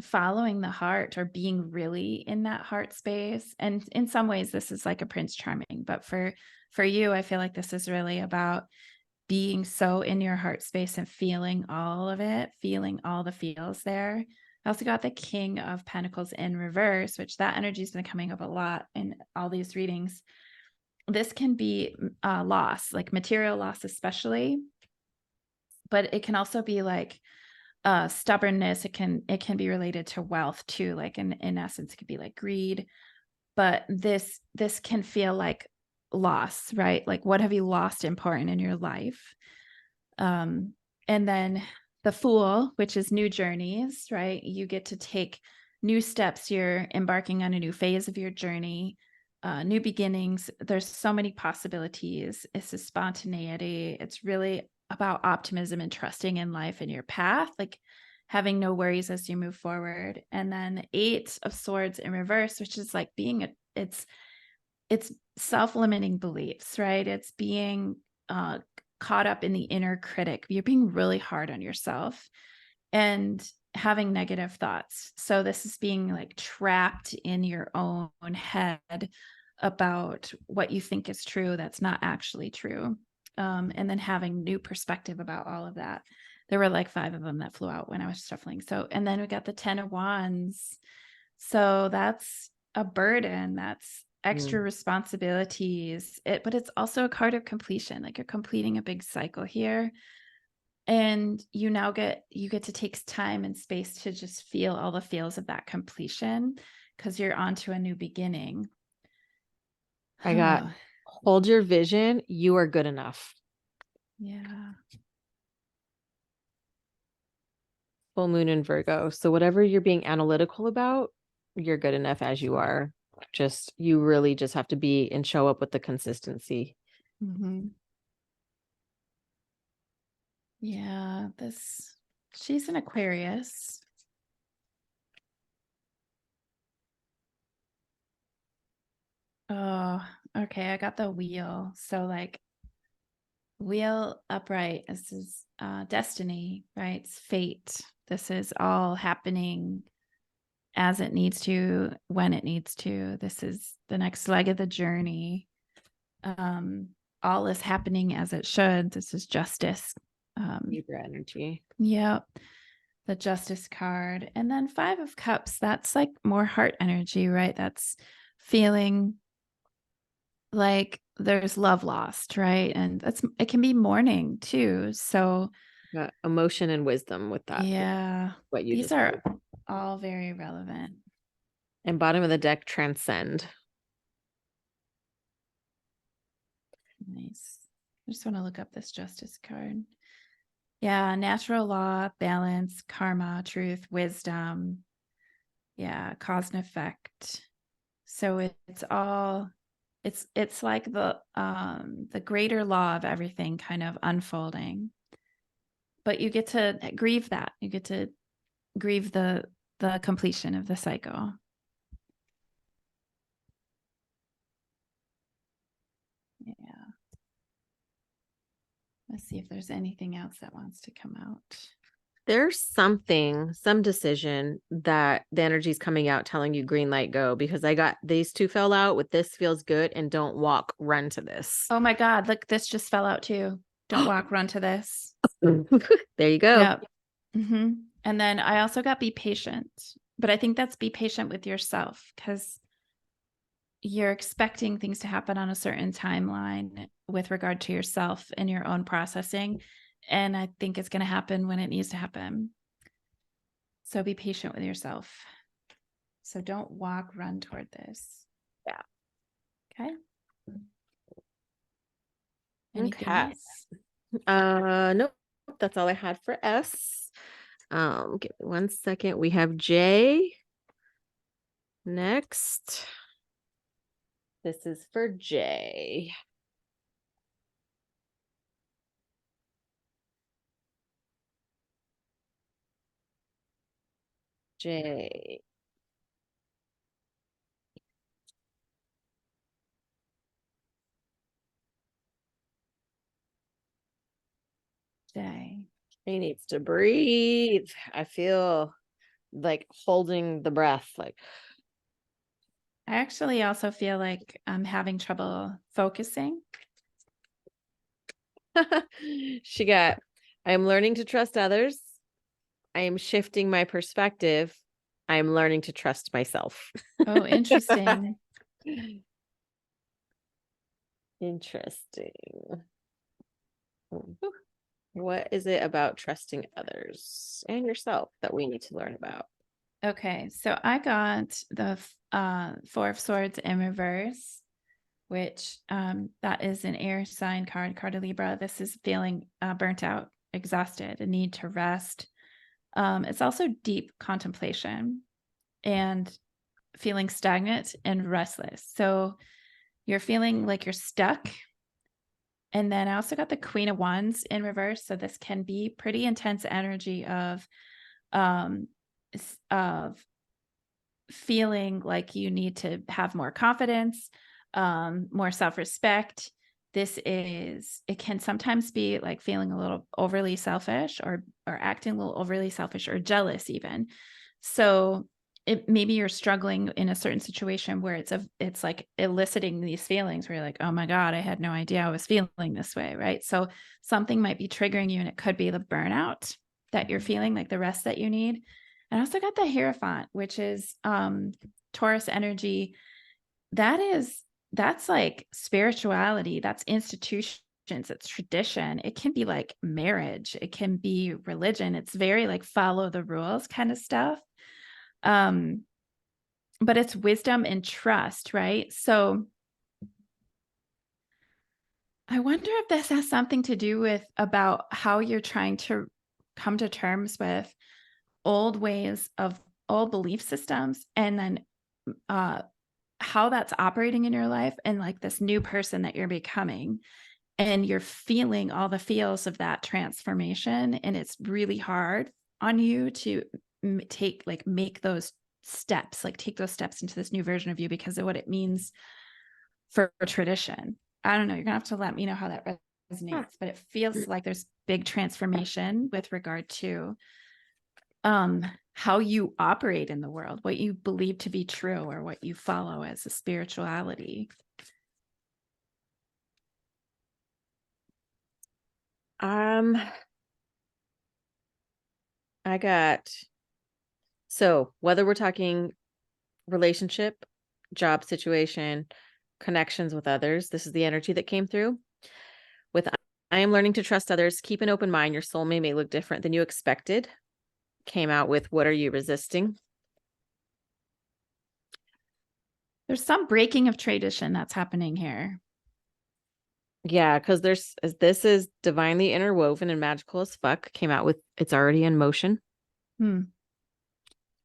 following the heart or being really in that heart space. And in some ways, this is like a Prince Charming, but for you, I feel like this is really about being so in your heart space and feeling all of it, feeling all the feels there. I also got the King of Pentacles in reverse, which that energy has been coming up a lot in all these readings. This can be loss, like material loss, especially, but it can also be like stubbornness. It can be related to wealth too. Like in essence, it could be like greed. But this can feel like loss, right? Like what have you lost important in your life? Um, and then the Fool, which is new journeys, right? You get to take new steps. You're embarking on a new phase of your journey, new beginnings. There's so many possibilities. It's a spontaneity. It's really about optimism and trusting in life and your path, like having no worries as you move forward. And then Eight of Swords in reverse, which is like it's self-limiting beliefs, right? It's being uh, caught up in the inner critic. You're being really hard on yourself and having negative thoughts. So this is being like trapped in your own head about what you think is true that's not actually true. And then having new perspective about all of that. There were like 5 of them that flew out when I was shuffling. So, and then we got the 10 of Wands. So that's a burden. That's extra Mm. responsibilities. But it's also a card of completion. Like you're completing a big cycle here. And you get to take time and space to just feel all the feels of that completion because you're onto a new beginning. I got hold your vision. You are good enough. Yeah. Full moon in Virgo. So whatever you're being analytical about, you're good enough as you are. Just, you really just have to be and show up with the consistency. Mhm. Yeah, she's an Aquarius. Oh, okay. I got the wheel. So like wheel upright. This is destiny, right? It's fate. This is all happening as it needs to, when it needs to. This is the next leg of the journey. Um, all is happening as it should. This is justice. Libra energy. Yep. The justice card. And then 5 of Cups, that's like more heart energy, right? That's feeling like there's love lost, right? And it can be mourning too. So Got emotion and wisdom with that. yeah, What you these just are did. all very relevant. And bottom of the deck, transcend. Nice. I just want to look up this justice card. Yeah, natural law, balance, karma, truth, wisdom. Yeah, cause and effect. So it's all it's like the greater law of everything kind of unfolding. But you get to grieve that. You get to grieve the completion of the cycle. Yeah. Let's see if there's anything else that wants to come out. There's some decision that the energy is coming out telling you green light, go, because I got these two fell out with this feels good and don't walk, run to this. Oh my God, look, this just fell out too. Don't walk, run to this. There you go. Yep. And then I also got be patient, but I think that's be patient with yourself because you're expecting things to happen on a certain timeline with regard to yourself and your own processing. And I think it's going to happen when it needs to happen. So be patient with yourself. So don't walk, run toward this. Yeah. Okay. Anything Okay. else? Nope. That's all I had for S. Give me 1 second. We have J next. This is for J. J. J. He needs to breathe. I feel like holding the breath. Like, I actually also feel like I'm having trouble focusing. she got, I am learning to trust others. I am shifting my perspective. I am learning to trust myself. Oh, interesting. Interesting. What is it about trusting others and yourself that we need to learn about? Okay, so I got the Four of Swords in reverse, which that is an air sign card of Libra. This is feeling burnt out, exhausted, a need to rest. It's also deep contemplation and feeling stagnant and restless. So you're feeling like you're stuck. And then I also got the Queen of Wands in reverse. So this can be pretty intense energy um, of feeling like you need to have more confidence, more self-respect. It can sometimes be like feeling a little overly selfish or acting a little overly selfish or jealous even. So maybe you're struggling in a certain situation where it's like eliciting these feelings where you're like, oh my God, I had no idea I was feeling this way. Right. So something might be triggering you and it could be the burnout that you're feeling, like the rest that you need. And I also got the Hierophant, which is Taurus energy. That's like spirituality, that's institutions, it's tradition. It can be like marriage, it can be religion. It's very like follow the rules kind of stuff. But it's wisdom and trust, right? So I wonder if this has something to do with about how you're trying to come to terms with old ways of old belief systems and then how that's operating in your life and like this new person that you're becoming and you're feeling all the feels of that transformation and it's really hard on you to make those steps, like take those steps into this new version of you because of what it means for tradition. I don't know, you're gonna have to let me know how that resonates, but it feels like there's big transformation with regard to how you operate in the world, what you believe to be true or what you follow as a spirituality. I got, so whether we're talking relationship, job situation, connections with others, this is the energy that came through. With I am learning to trust others, keep an open mind. Your soulmate may look different than you expected. Came out with what are you resisting? There's some breaking of tradition that's happening here. Yeah, because this is divinely interwoven and magical as fuck. Came out with it's already in motion. Hmm.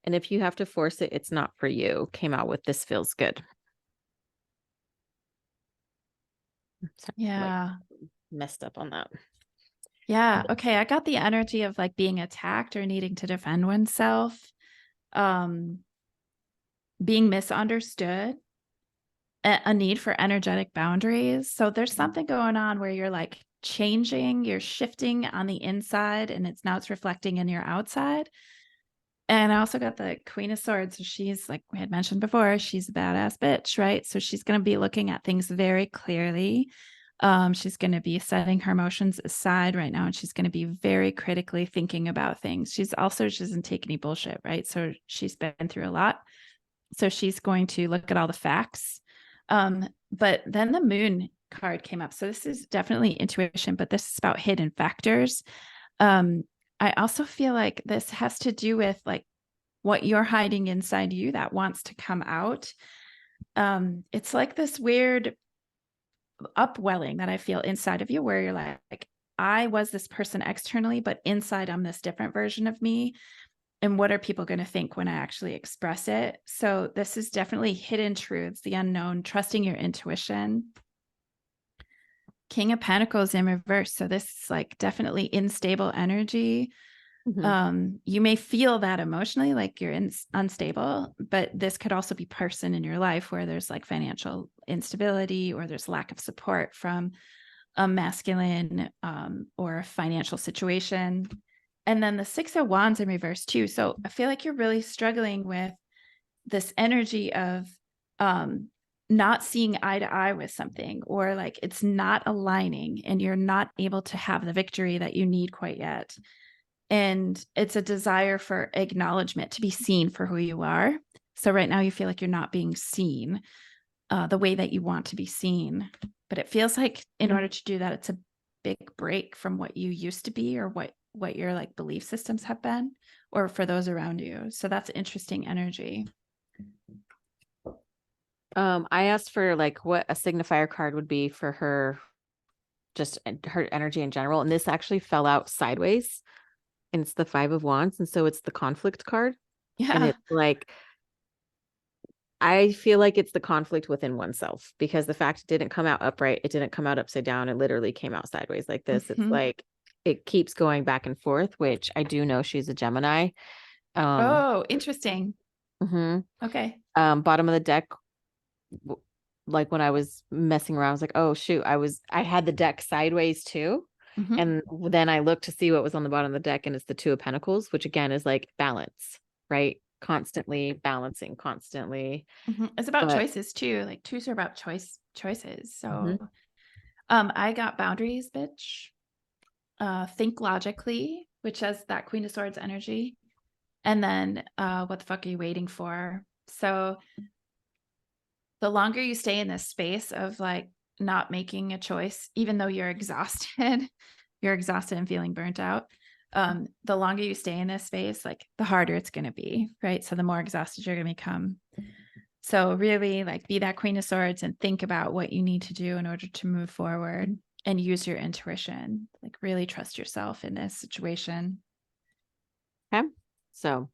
And if you have to force it, it's not for you. Came out with this feels good. Sorry, Yeah. like, messed up on that. Yeah. Okay. I got the energy of like being attacked or needing to defend oneself, um, being misunderstood, a need for energetic boundaries. So there's something going on where you're like changing, you're shifting on the inside, and it's reflecting in your outside. And I also got the Queen of Swords. So she's, like we had mentioned before, she's a badass bitch, right? So she's going to be looking at things very clearly. She's going to be setting her emotions aside right now, and she's going to be very critically thinking about things. She doesn't take any bullshit, right? So she's been through a lot. So she's going to look at all the facts. But then the Moon card came up. So this is definitely intuition, but this is about hidden factors. I also feel like this has to do with like what you're hiding inside you that wants to come out. It's like this weird upwelling that I feel inside of you where you're like, I was this person externally, but inside I'm this different version of me. And what are people going to think when I actually express it? So this is definitely hidden truths, the unknown, trusting your intuition. King of Pentacles in reverse. So this is like definitely unstable energy. You may feel that emotionally, like you're unstable, but this could also be person in your life where there's like financial instability or there's lack of support from a masculine or a financial situation. And then the Six of Wands in reverse too. So I feel like you're really struggling with this energy of not seeing eye to eye with something, or like it's not aligning and you're not able to have the victory that you need quite yet. And it's a desire for acknowledgement, to be seen for who you are. So right now you feel like you're not being seen the way that you want to be seen. But it feels like in order to do that, it's a big break from what you used to be, or what your like belief systems have been, or for those around you. So that's interesting energy. I asked for like what a signifier card would be for her, just her energy in general. And this actually fell out sideways, and it's the Five of Wands. And so it's the conflict card. And Yeah. it's like, I feel like it's the conflict within oneself, because the fact it didn't come out upright, it didn't come out upside down, it literally came out sideways like this. It's like it keeps going back and forth, which I do know she's a Gemini. Oh, interesting. Mhm. Okay. Bottom of the deck, like when I was messing around, I was like, oh shoot, I had the deck sideways too. Mhm. And then I looked to see what was on the bottom of the deck, and it's the Two of Pentacles, which again is like balance, right? Constantly balancing, constantly. It's about But choices too. Like twos are about choices. So Mhm. I got boundaries, bitch. Think logically, which has that Queen of Swords energy. And then what the fuck are you waiting for? So the longer you stay in this space of like not making a choice, even though you're exhausted, you're exhausted and feeling burnt out. The longer you stay in this space, like the harder it's going to be, right? So the more exhausted you're going to become. So really like be that Queen of Swords and think about what you need to do in order to move forward, and use your intuition. Like really trust yourself in this situation. Okay. So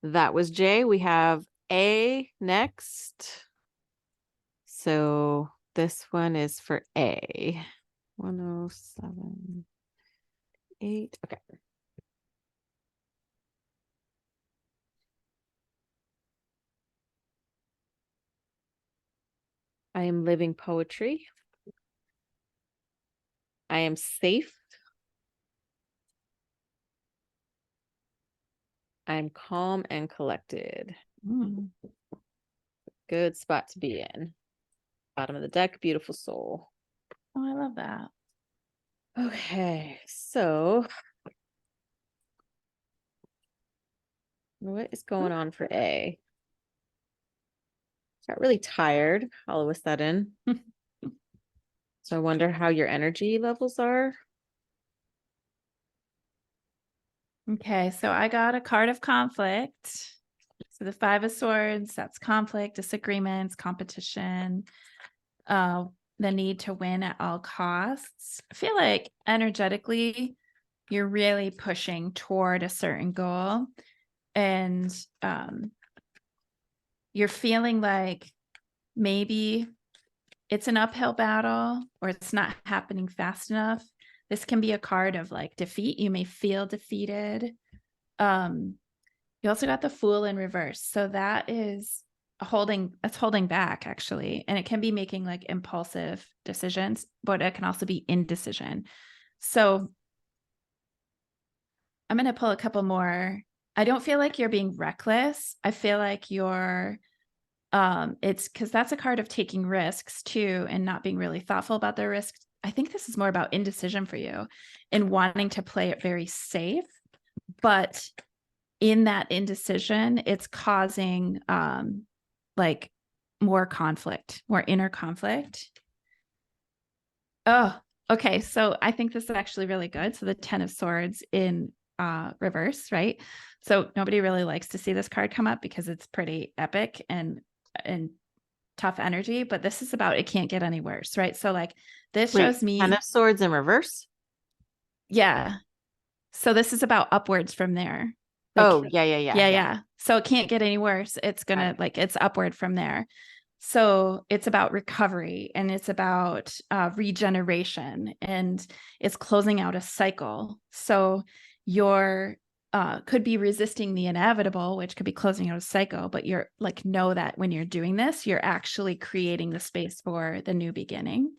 that was J. We have A next. So this one is for A. 107.8. Okay. I am living poetry. I am safe. I'm calm and collected. Mm. Good spot to be in. Bottom of the deck, beautiful soul. Oh, I love that. Okay, so what is going on for A? Got really tired all of a sudden. So I wonder how your energy levels are. Okay, so I got a card of conflict. So the Five of Swords, that's conflict, disagreements, competition, the need to win at all costs. I feel like energetically, you're really pushing toward a certain goal, and you're feeling like maybe it's an uphill battle or it's not happening fast enough. This can be a card of like defeat. You may feel defeated. You also got the Fool in reverse. So that is holding back actually. And it can be making like impulsive decisions, but it can also be indecision. So I'm going to pull a couple more. I don't feel like you're being reckless. I feel like you're it's because that's a card of taking risks too and not being really thoughtful about the risks. I think this is more about indecision for you and wanting to play it very safe, but in that indecision, it's causing like more conflict, more inner conflict. Oh, okay. So I think this is actually really good. So the 10 of Swords in reverse, right? So nobody really likes to see this card come up because it's pretty epic and tough energy, but this is about it can't get any worse, right? So like this Wait, shows me 10 of Swords in reverse? yeah. So this is about upwards from there. Like Oh, yeah. yeah. So it can't get any worse. It's Got gonna it. like it's upward from there. So it's about recovery and it's about regeneration and it's closing out a cycle. So you're could be resisting the inevitable, which could be closing out a cycle, but you're like, know that when you're doing this, you're actually creating the space for the new beginning.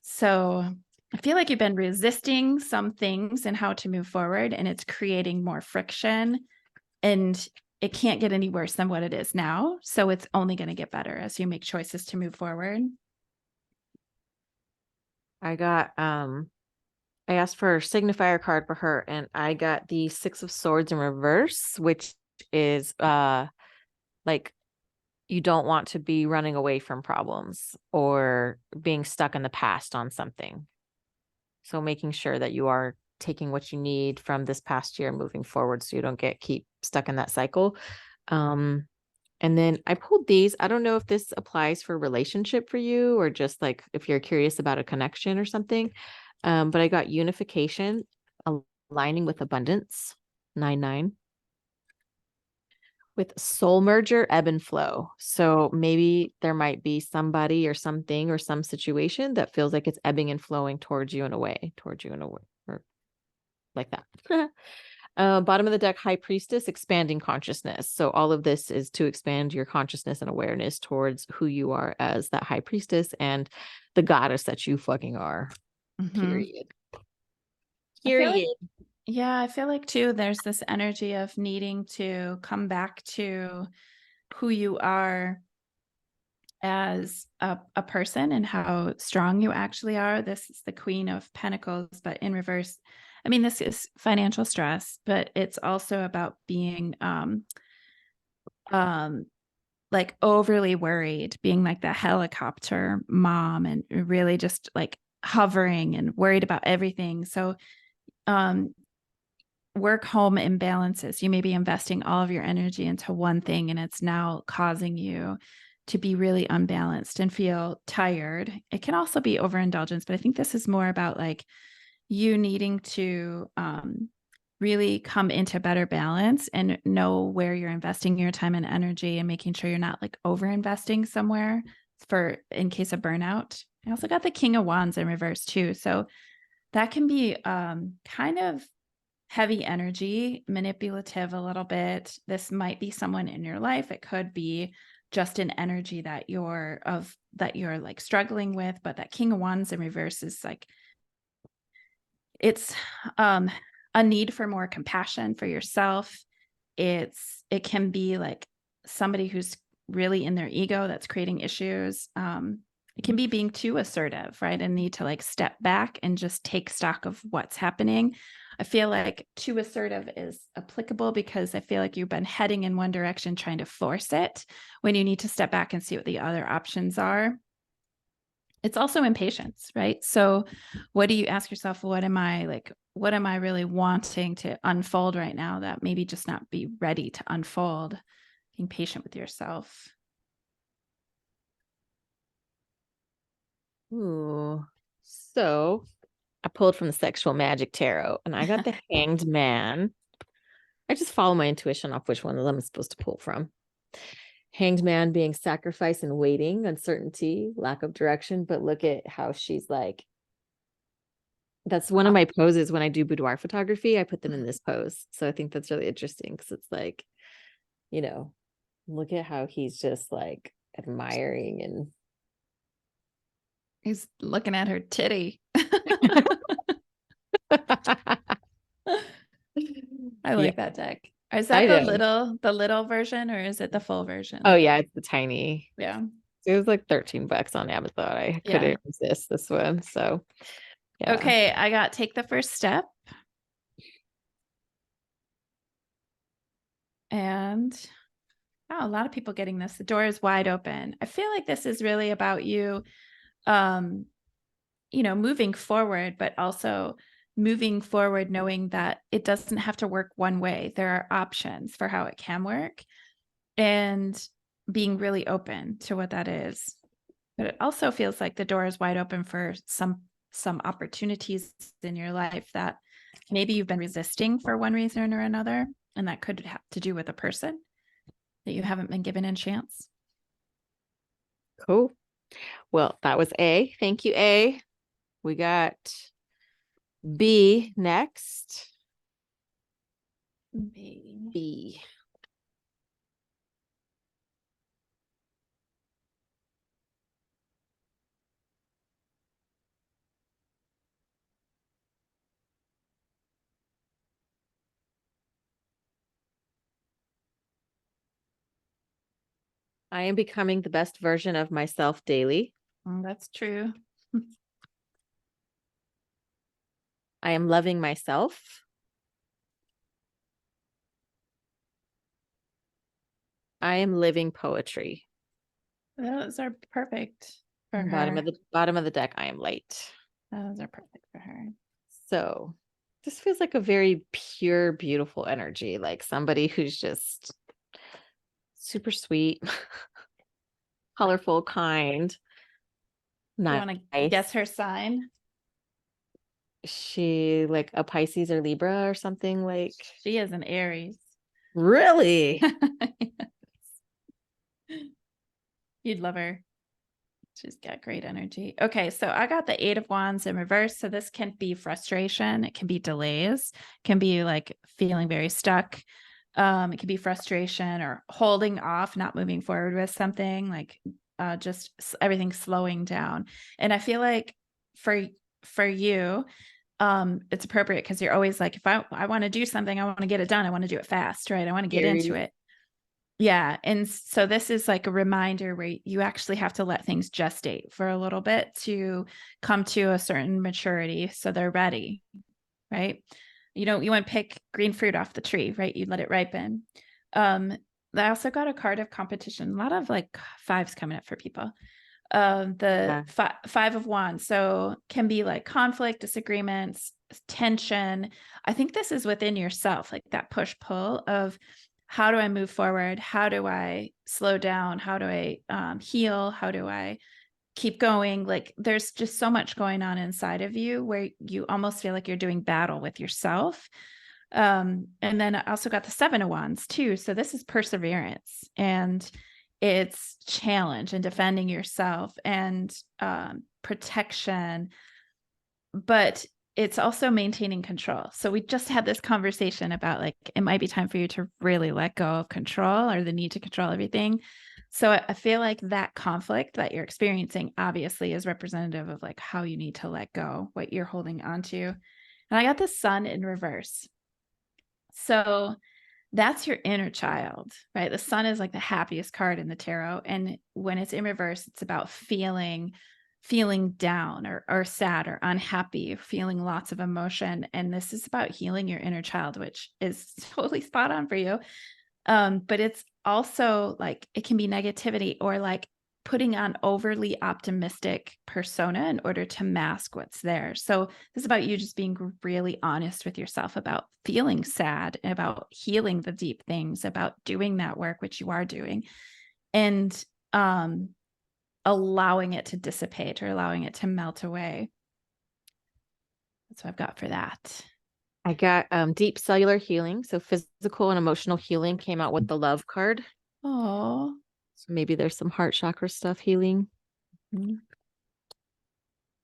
So I feel like you've been resisting some things and how to move forward, and it's creating more friction. And it can't get any worse than what it is now. So it's only going to get better as you make choices to move forward. I got I asked for a signifier card for her, and I got the 6 of Swords in reverse, which is like you don't want to be running away from problems or being stuck in the past on something. So making sure that you are taking what you need from this past year moving forward so you don't keep stuck in that cycle. And then I pulled these. I don't know if this applies for relationship for you or just like if you're curious about a connection or something. But I got unification, aligning with abundance, 9-9, with soul merger, ebb and flow. So maybe there might be somebody or something or some situation that feels like it's ebbing and flowing towards you in a way, or like that. Bottom of the deck, High Priestess, expanding consciousness. So all of this is to expand your consciousness and awareness towards who you are as that High Priestess and the goddess that you fucking are. Period. I feel like, Period. yeah, I feel like too, there's this energy of needing to come back to who you are as a person and how strong you actually are. This is the Queen of Pentacles, but in reverse. I mean, this is financial stress, but it's also about being um like overly worried, being like the helicopter mom and really just like hovering and worried about everything. So um work home imbalances. You may be investing all of your energy into one thing and it's now causing you to be really unbalanced and feel tired. It can also be overindulgence, but I think this is more about like you needing to really come into better balance and know where you're investing your time and energy and making sure you're not like over investing somewhere for in case of burnout. I also got the King of Wands in reverse too. So that can be kind of heavy energy, manipulative a little bit. This might be someone in your life. It could be just an energy that you're like struggling with, but that King of Wands in reverse is like it's a need for more compassion for yourself. It can be like somebody who's really in their ego that's creating issues. It can be being too assertive, right? And need to like step back and just take stock of what's happening. I feel like too assertive is applicable because I feel like you've been heading in one direction trying to force it when you need to step back and see what the other options are. It's also impatience, right? So what do you ask yourself? What am I really wanting to unfold right now that maybe just not be ready to unfold? Being patient with yourself. Ooh. So I pulled from the Sexual Magic Tarot and I got the Hanged Man. I just follow my intuition off which one of them I'm supposed to pull from. Hanged Man being sacrifice and waiting, uncertainty, lack of direction. But look at how she's like, that's one of my poses when I do boudoir photography. I put them in this pose. So I think that's really interesting because it's like, you know, look at how he's just like admiring He's looking at her titty. I Yeah, like that deck. Is I that do. the little version or is it the full version? Oh yeah, it's the tiny. Yeah. It was like $13 on Amazon. I Yeah. couldn't resist this one. So yeah. Okay, I got take the first step. And oh, a lot of people getting this. The door is wide open. I feel like this is really about you um moving forward, but also moving forward knowing that it doesn't have to work one way. There are options for how it can work and being really open to what that is. But it also feels like the door is wide open for some opportunities in your life that maybe you've been resisting for one reason or another, and that could have to do with a person that you haven't been given a chance. Cool. Well, that was A. Thank you, A. We got B next. B. B. I am becoming the best version of myself daily. That's true. I am loving myself. I am living poetry. Those are perfect for Bottom her. of the deck, I am late. Those are perfect for her. So this feels like a very pure, beautiful energy, like somebody who's just super sweet, colorful, kind, You nice. want to guess her sign? She like a Pisces or Libra or something like. She is an Aries. Really? You'd love her. She's got great energy. Okay, so I got the 8 of Wands in reverse. So this can be frustration. It can be delays. It can be like feeling very stuck. It can be frustration or holding off, not moving forward with something, like just everything slowing down. And I feel like for you, it's appropriate because you're always like, if I want to do something, I want to get it done. I want to do it fast, right? I want to get into Aries. it. Yeah. And so this is like a reminder where you actually have to let things gestate for a little bit to come to a certain maturity so they're ready, right? You want to pick green fruit off the tree, right? You let it ripen. Um, I also got a card of competition, a lot of like fives coming up for people. The Yeah. 5 of Wands. So can be like conflict, disagreements, tension. I think this is within yourself, like that push pull of how do I move forward? How do I slow down? How do I heal? How do I keep going? Like there's just so much going on inside of you where you almost feel like you're doing battle with yourself. And then I also got the 7 of Wands too. So this is perseverance and it's challenge and defending yourself and protection, but it's also maintaining control. So we just had this conversation about like it might be time for you to really let go of control or the need to control everything. So I feel like that conflict that you're experiencing obviously is representative of like how you need to let go, what you're holding on to. And I got the Sun in reverse. So that's your inner child, right? The Sun is like the happiest card in the tarot. And when it's in reverse, it's about feeling down or sad or unhappy, feeling lots of emotion. And this is about healing your inner child, which is totally spot on for you. But it's also like it can be negativity or like putting on overly optimistic persona in order to mask what's there. So this is about you just being really honest with yourself about feeling sad, about healing the deep things, about doing that work, which you are doing, and allowing it to dissipate or allowing it to melt away. That's what I've got for that. I got deep cellular healing. So physical and emotional healing came out with the love card. Oh, So maybe there's some heart chakra stuff healing.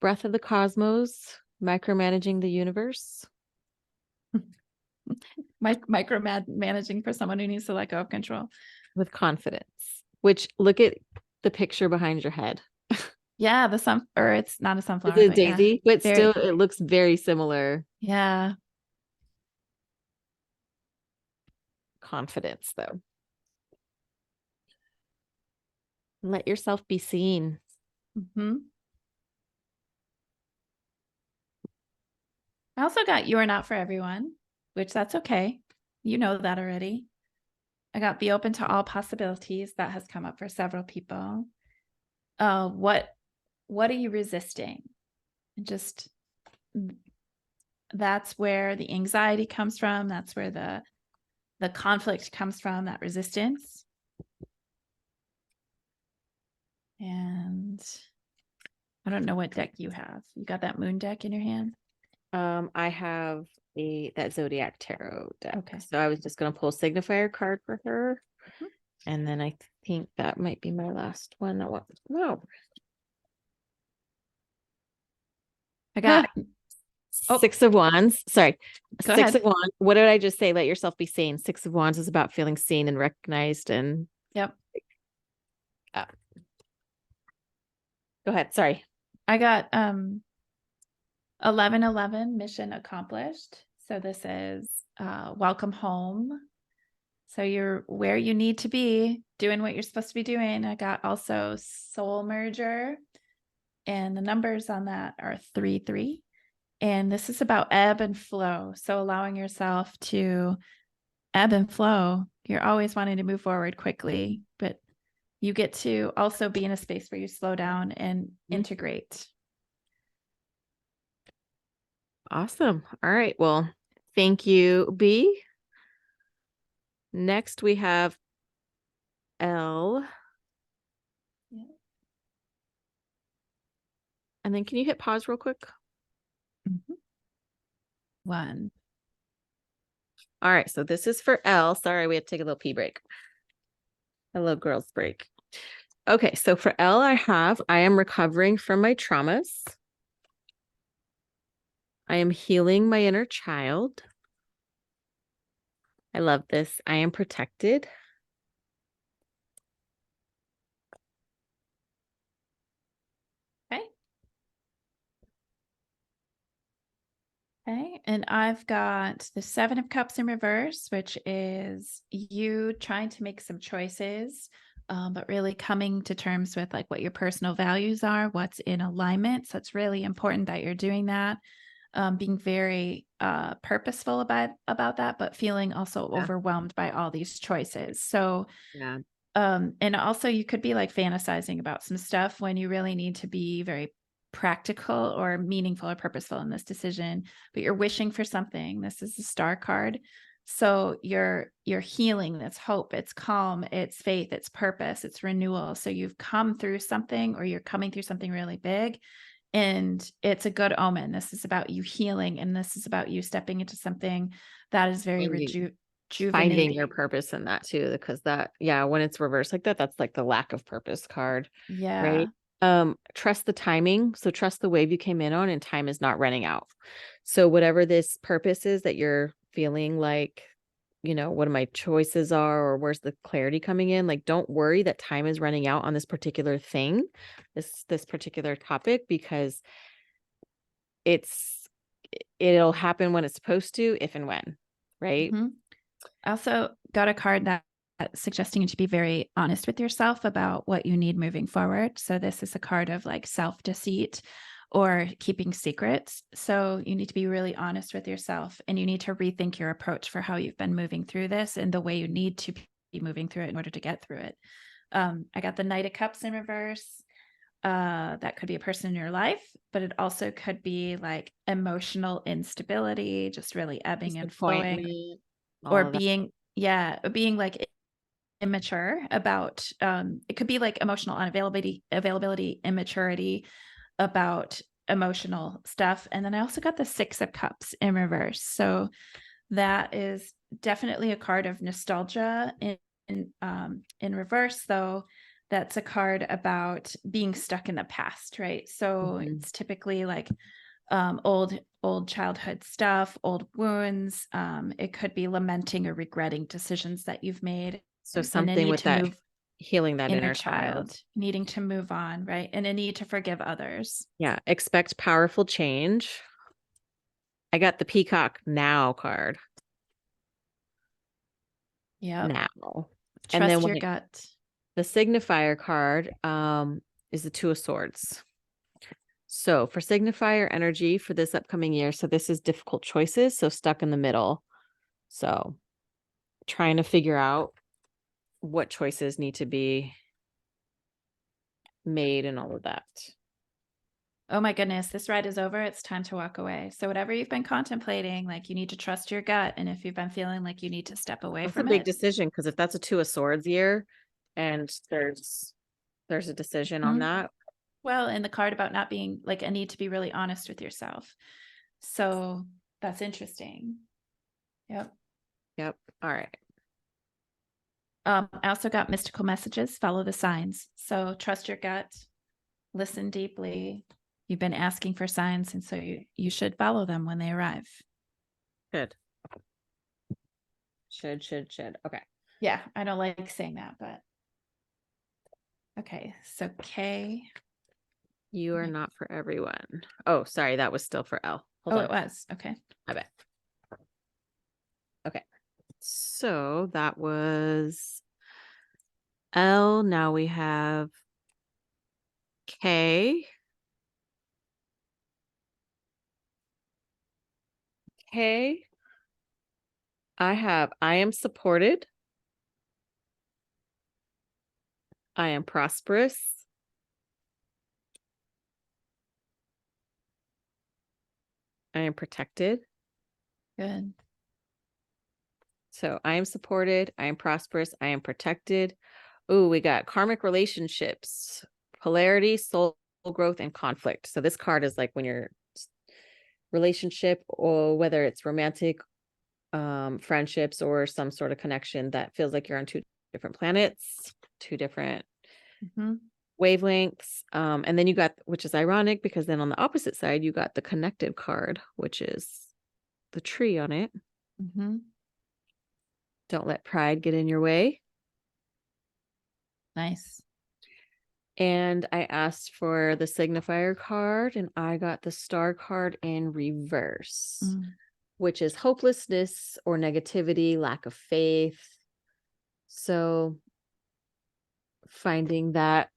Breath of the cosmos, micromanaging the universe. micromanaging for someone who needs to let go of control. With confidence, which look at the picture behind your head. Yeah, or it's not a It's sunflower, a but yeah, daisy, but still very, it looks very similar. yeah. Confidence, though. Let yourself be seen. Hmm. I also got you are not for everyone, which that's okay. You know that already. I got be open to all possibilities. That has come up for several people. Uh, what what are you resisting? And just that's where the anxiety comes from. That's where the conflict comes from, that resistance. And I don't know what deck you have. You got that moon deck in your hand? I have that Zodiac Tarot deck. Okay. So I was just gonna pull a signifier card for her. Mhm. And then I think that might be my last one. No. I got, oh, Six of Wands. Sorry. go Six ahead. of Wands. What did I just say? Let yourself be seen. Six of Wands is about feeling seen and recognized. And Yep. uh, go ahead. Sorry. I got 1111 mission accomplished. So this is welcome home. So you're where you need to be, doing what you're supposed to be doing. I got also soul merger, and the numbers on that are 3 3. And this is about ebb and flow. So allowing yourself to ebb and flow. You're always wanting to move forward quickly, but you get to also be in a space where you slow down and integrate. Awesome. All right. Well, thank you, B. Next, we have L. Yeah. And then can you hit pause real quick? Mhm. 1. All right. So this is for L. Sorry, we have to take a little pee break. A little girls break. Okay. So for L, I am recovering from my traumas. I am healing my inner child. I love this. I am protected. Okay. Okay. And I've got the 7 of Cups in reverse, which is you trying to make some choices, but really coming to terms with like what your personal values are, what's in alignment. So it's really important that you're doing that. Being very purposeful about that, but feeling also Yeah. overwhelmed by all these choices. So, Yeah. and also you could be like fantasizing about some stuff when you really need to be very practical or meaningful or purposeful in this decision, but you're wishing for something. This is the star card. So you're healing, that's hope, it's calm, it's faith, it's purpose, it's renewal. So you've come through something or you're coming through something really big, and it's a good omen. This is about you healing, and this is about you stepping into something that is very Finding your rejuvenating. purpose in that too, because when it's reversed like that, that's like the lack of purpose card, Yeah. right? Trust the timing. So trust the wave you came in on, and time is not running out. So whatever this purpose is that you're feeling like, what my choices are, or where's the clarity coming in, like, don't worry that time is running out on this particular thing, this particular topic, because it'll happen when it's supposed to, if and when, right? Mhm. I also got a card that's suggesting you to be very honest with yourself about what you need moving forward. So this is a card of like self-deceit or keeping secrets. So you need to be really honest with yourself, and you need to rethink your approach for how you've been moving through this and the way you need to be moving through it in order to get through it. I got the Knight of Cups in reverse. That could be a person in your life, but it also could be like emotional instability, just really ebbing and flowing, Disappointment, or all of that. being like immature about it could be like emotional unavailability, immaturity about emotional stuff. And then I also got the 6 of Cups in reverse. So that is definitely a card of nostalgia in reverse, though. That's a card about being stuck in the past, right? So Mhm. it's typically like old childhood stuff, old wounds. It could be lamenting or regretting decisions that you've made So and a something need with to that move. healing that inner inner child. child, needing to move on, right? And a need to forgive others. Yeah, expect powerful change. I got the Peacock Now card. Yep. Now. And then Trust your gut. the signifier card is the Two of Swords. So for signifier energy for this upcoming year, so this is difficult choices, so stuck in the middle. So trying to figure out what choices need to be made and all of that. Oh my goodness, this ride is over. It's time to walk away. So whatever you've been contemplating, like you need to trust your gut. And if you've been feeling like you need to step away That's a from big it, decision because if that's a Two of Swords year and there's a decision on Mhm. that. Well, and the card about not being like a need to be really honest with yourself. So that's interesting. Yep. Yep. All right. I also got mystical messages, follow the signs. So trust your gut, listen deeply. You've been asking for signs, and so you should follow them when they arrive. Good. Should. Okay. Yeah, I don't like saying that, but okay. So K. You are not for everyone. Oh, sorry. That was still for L. Hold Oh, on. it was. Okay. I bet. Okay. So that was L. Now we have K. K. I am supported. I am prosperous. I am protected. Good. So I am supported. I am prosperous. I am protected. Ooh, we got karmic relationships, polarity, soul growth, and conflict. So this card is like when your relationship, or whether it's romantic, friendships, or some sort of connection that feels like you're on two different planets, two different Mhm. wavelengths. And then you got, which is ironic because then on the opposite side, you got the connected card, which is the tree on it. Mhm. Don't let pride get in your way. Nice. And I asked for the signifier card and I got the star card in reverse, Mm. which is hopelessness or negativity, lack of faith. So finding that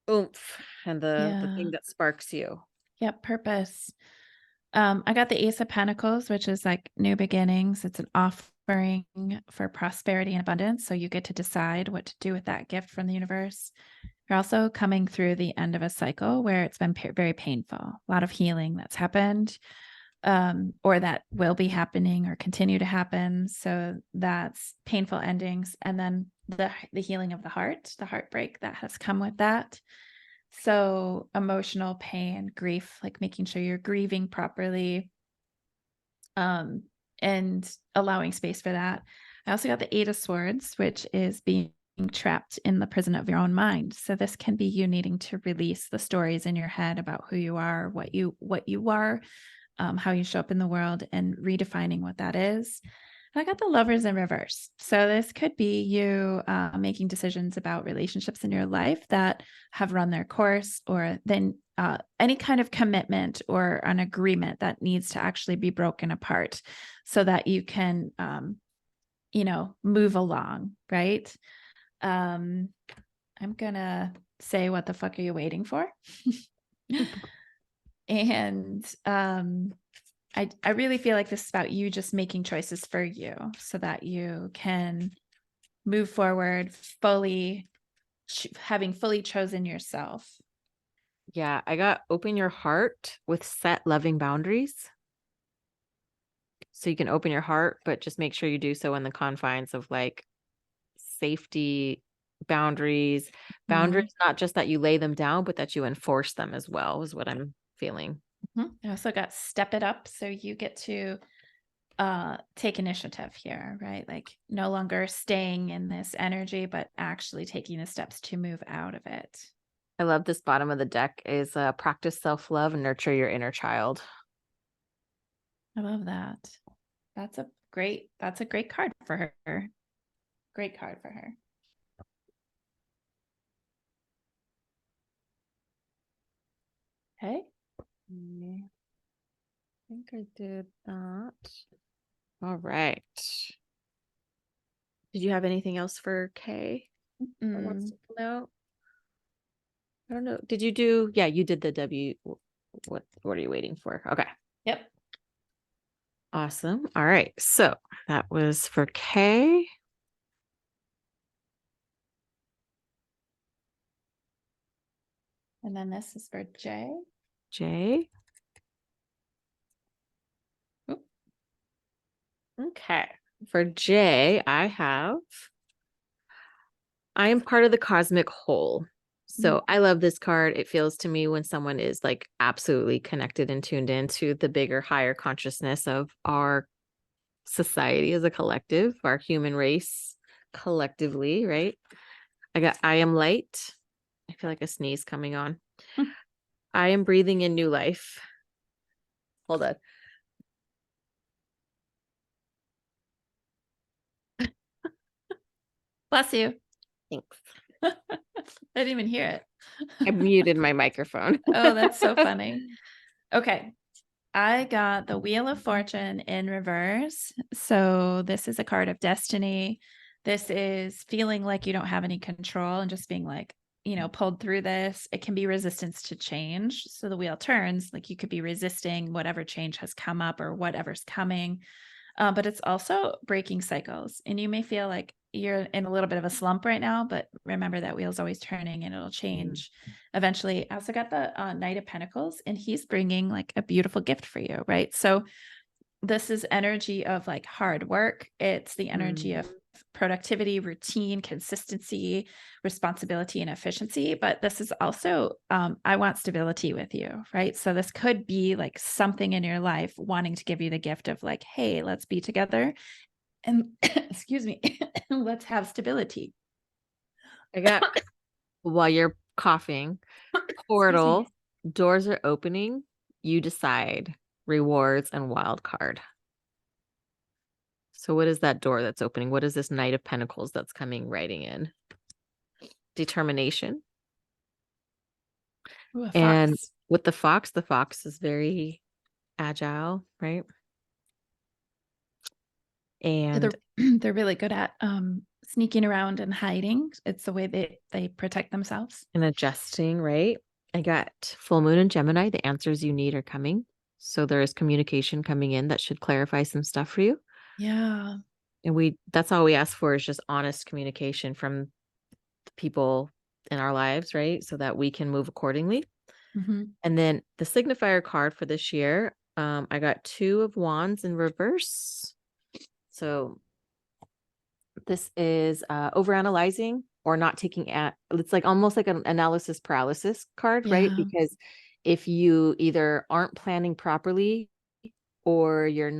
oomph and the Yeah. thing that sparks you. Yep. Purpose. I got the Ace of Pentacles, which is like new beginnings. It's an offering for prosperity and abundance. So you get to decide what to do with that gift from the universe. You're also coming through the end of a cycle where it's been very painful, a lot of healing that's happened, or that will be happening or continue to happen. So that's painful endings. And then the healing of the heart, the heartbreak that has come with that. So emotional pain, grief, like making sure you're grieving properly, um, and allowing space for that. I also got the Eight of Swords, which is being trapped in the prison of your own mind. So this can be you needing to release the stories in your head about who you are, what you are, how you show up in the world, and redefining what that is. I got the Lovers in reverse. So this could be you making decisions about relationships in your life that have run their course, or then any kind of commitment or an agreement that needs to actually be broken apart so that you can, move along, right? I'm going to say, what the fuck are you waiting for? And I really feel like this is about you just making choices for you so that you can move forward fully, having fully chosen yourself. Yeah, I got open your heart with set loving boundaries. So you can open your heart, but just make sure you do so in the confines of like safety, boundaries. Mhm. Boundaries, not just that you lay them down, but that you enforce them as well, is what I'm feeling. I also got step it up. So you get to take initiative here, right? Like no longer staying in this energy, but actually taking the steps to move out of it. I love this bottom of the deck is practice self-love and nurture your inner child. I love that. That's a great card for her. Great card for her. Okay. I think I did that. All right. Did you have anything else for Kay that wants to come out? I don't know. Did you do? Yeah, you did the W. What are you waiting for? Okay. Yep. Awesome. All right. So that was for Kay. And then this is for Jay. Jay. Oop. Okay. For Jay, I am part of the cosmic whole. So I love this card. It feels to me when someone is like absolutely connected and tuned into the bigger, higher consciousness of our society as a collective, our human race collectively, right? I am light. I feel like a sneeze coming on. I am breathing in new life. Hold on. Bless you. Thanks. I didn't even hear it. I muted my microphone. Oh, that's so funny. Okay. I got the Wheel of Fortune in reverse. So this is a card of destiny. This is feeling like you don't have any control and just being like, pulled through this. It can be resistance to change. So the wheel turns, like you could be resisting whatever change has come up or whatever's coming. But it's also breaking cycles. And you may feel like you're in a little bit of a slump right now, but remember that wheel's always turning and it'll change eventually. I also got the Knight of Pentacles, and he's bringing like a beautiful gift for you, right? So this is energy of like hard work. It's the energy of productivity, routine, consistency, responsibility, and efficiency. But this is also, I want stability with you, right? So this could be like something in your life wanting to give you the gift of like, hey, let's be together and excuse me, let's have stability. I got while you're coughing, Excuse portal, me. doors are opening, you decide, rewards, and wild card. So what is that door that's opening? What is this Knight of Pentacles that's coming writing in? Determination. Ooh, a And fox. with the fox is very agile, right? And They're really good at sneaking around and hiding. It's the way they protect themselves. adjusting, right? I got full moon and Gemini. The answers you need are coming. So there is communication coming in that should clarify some stuff for you. Yeah. And that's all we ask for is just honest communication from the people in our lives, right? So that we can move accordingly. Mm-hmm. And then the signifier card for this year, I got 2 of Wands in reverse. So this is overanalyzing or not taking it's like almost like an analysis paralysis card, right? Yeah. Because if you either aren't planning properly or you're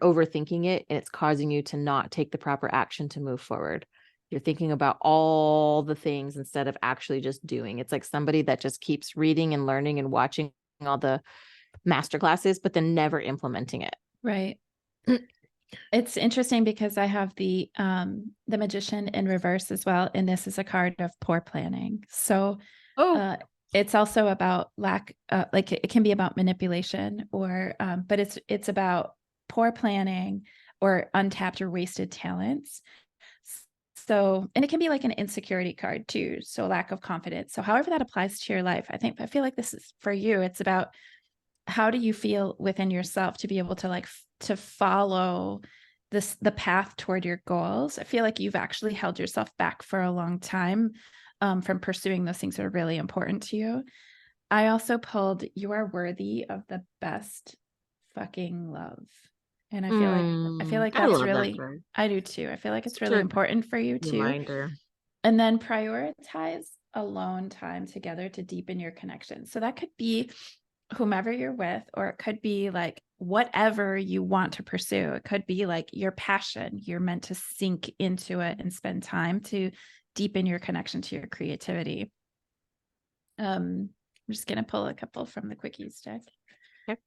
overthinking it and it's causing you to not take the proper action to move forward. You're thinking about all the things instead of actually just doing. It's like somebody that just keeps reading and learning and watching all the master classes, but then never implementing it. Right. It's interesting because I have the Magician in reverse as well, and this is a card of poor planning. So Oh, it's also about lack, like it can be about manipulation, or but it's about poor planning or untapped or wasted talents. So, and it can be like an insecurity card too. So lack of confidence. So however that applies to your life, I feel like this is for you. It's about how do you feel within yourself to be able to like to follow the path toward your goals. I feel like you've actually held yourself back for a long time from pursuing those things that are really important to you. I also pulled you are worthy of the best fucking love. And I feel like I that's love that really, card. I do too. I feel like it's Such really a important for you too. reminder. And then prioritize alone time together to deepen your connection. So that could be whomever you're with, or it could be like whatever you want to pursue. It could be like your passion. You're meant to sink into it and spend time to deepen your connection to your creativity. I'm just going to pull a couple from the quickies deck. Okay.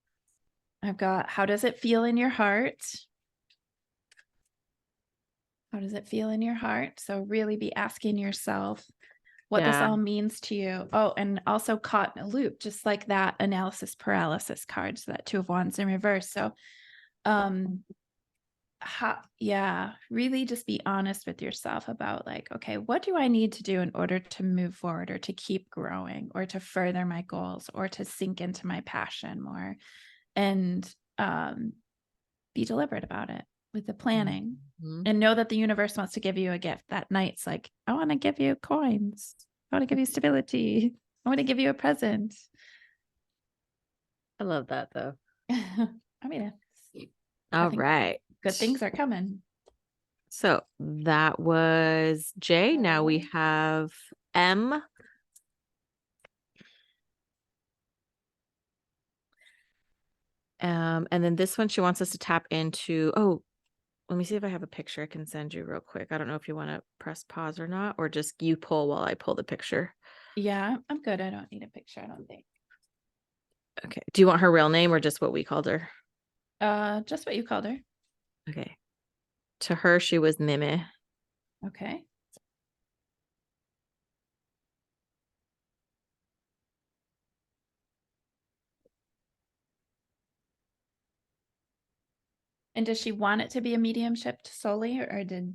I've got, how does it feel in your heart? How does it feel in your heart? So really be asking yourself, what this Yeah. all means to you. Oh, and also caught in a loop, just like that analysis paralysis card. So that 2 of Wands in reverse. So, um, yeah, really just be honest with yourself about like, okay, what do I need to do in order to move forward or to keep growing or to further my goals or to sink into my passion more? And be deliberate about it with the planning Mhm. and know that the universe wants to give you a gift. That night's like, I want to give you coins. I want to give you stability. I want to give you a present. I love that though. I mean, I All think right. good things are coming. So that was J. Now we have M. And then this one, she wants us to tap into, oh, let me see if I have a picture I can send you real quick. I don't know if you want to press pause or not, or just you pull while I pull the picture. Yeah, I'm good. I don't need a picture, I don't think. Okay. Do you want her real name or just what we called her? Just what you called her. Okay. To her, she was Mimi. Okay. And does she want it to be a mediumship solely or did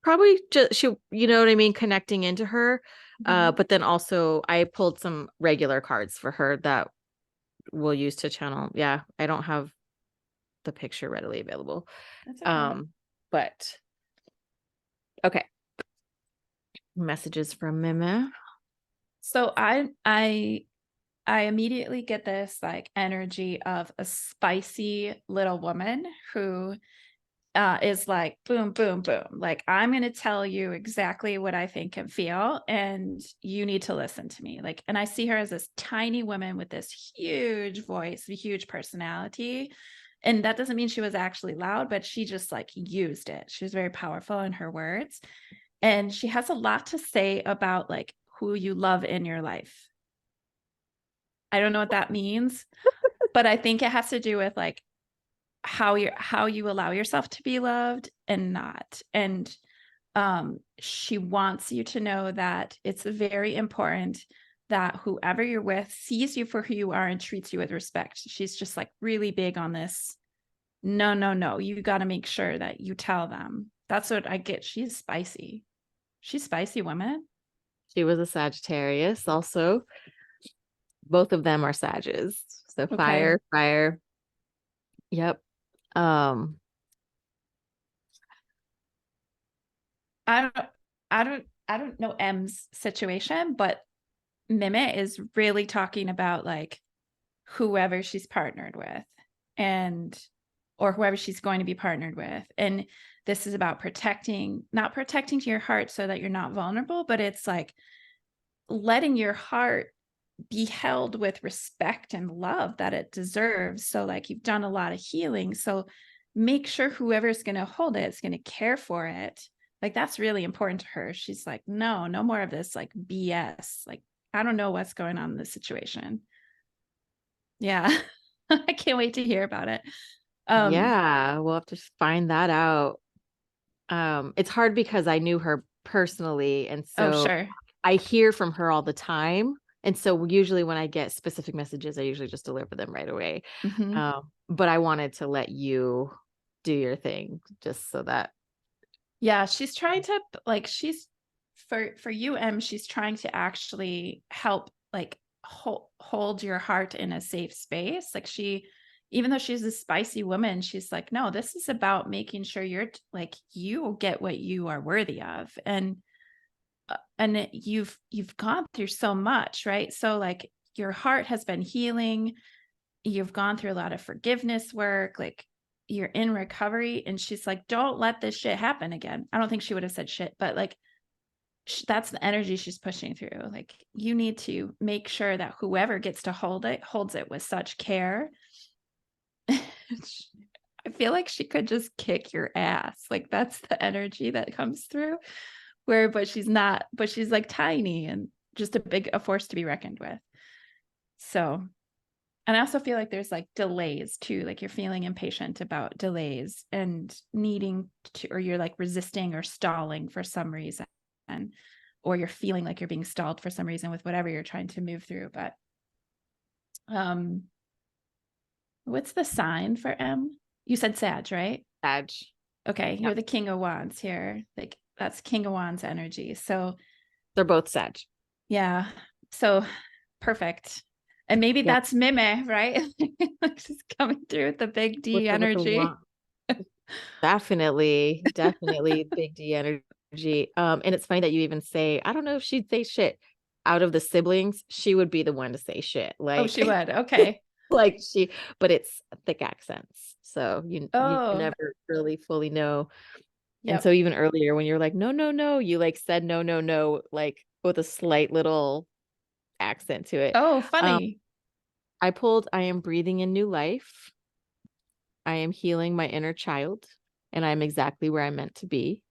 Probably just she, you know what I mean, connecting into her. Mhm. But then also I pulled some regular cards for her that we'll use to channel. Yeah, I don't have the picture readily available. That's okay. But okay. Messages from Mimi. So I immediately get this like energy of a spicy little woman who is like, boom, boom, boom. Like, I'm going to tell you exactly what I think and feel, and you need to listen to me. Like, and I see her as this tiny woman with this huge voice, a huge personality. And that doesn't mean she was actually loud, but she just like used it. She was very powerful in her words. And she has a lot to say about like who you love in your life. I don't know what that means, but I think it has to do with like how you allow yourself to be loved and not. And she wants you to know that it's very important that whoever you're with sees you for who you are and treats you with respect. She's just like really big on this. No, no, no. You got to make sure that you tell them. That's what I get. She's spicy. She's spicy woman. She was a Sagittarius also. Both of them are Sages. So Okay. fire, fire. Yep. Um, I don't I don't know M's situation, but Mimit is really talking about like whoever she's partnered with and or whoever she's going to be partnered with. And this is about protecting, not protecting to your heart so that you're not vulnerable, but it's like letting your heart be held with respect and love that it deserves. So like you've done a lot of healing. So make sure whoever's going to hold it is going to care for it. Like that's really important to her. She's like, no, no more of this like BS. Like, I don't know what's going on in this situation. Yeah. I can't wait to hear about it. Um, yeah, we'll have to find that out. It's hard because I knew her personally, and oh, so sure. I hear from her all the time. And so usually when I get specific messages, I usually just deliver them right away. Hmm. But I wanted to let you do your thing just so that, Yeah, she's trying to like she's for you, M, she's trying to actually help like hold your heart in a safe space. Like she, even though she's a spicy woman, she's like, no, this is about making sure you're like you get what you are worthy of. And you've gone through so much, right? So like your heart has been healing, you've gone through a lot of forgiveness work, like you're in recovery. And she's like, don't let this shit happen again. I don't think she would have said shit, but like that's the energy she's pushing through. Like you need to make sure that whoever gets to hold it holds it with such care. I feel like she could just kick your ass. Like that's the energy that comes through. Where, but she's not, but she's like tiny and just a force to be reckoned with. So, and I also feel like there's like delays too. Like you're feeling impatient about delays and needing to, or you're like resisting or stalling for some reason, or you're feeling like you're being stalled for some reason with whatever you're trying to move through. But um, what's the sign for M? You said Sag, right? Sag. Okay, Yeah. you're the King of Wands here. Like that's King of Wands energy. So They're both Sag. yeah, so perfect. And maybe Yeah. that's Mime, right? She's coming through with the big D With the energy. definitely big D energy. And it's funny that you even say, I don't know if she'd say shit. Out of the siblings, she would be the one to say shit. Oh, Like, she would. Okay. like but it's thick accents. So you Oh, never really fully know. And so yep. even earlier when you're like, no, no, no, you like said no, no, no, like with a slight little accent to it. Oh, Um, funny. I am breathing in new life. I am healing my inner child, and I'm exactly where I'm meant to be.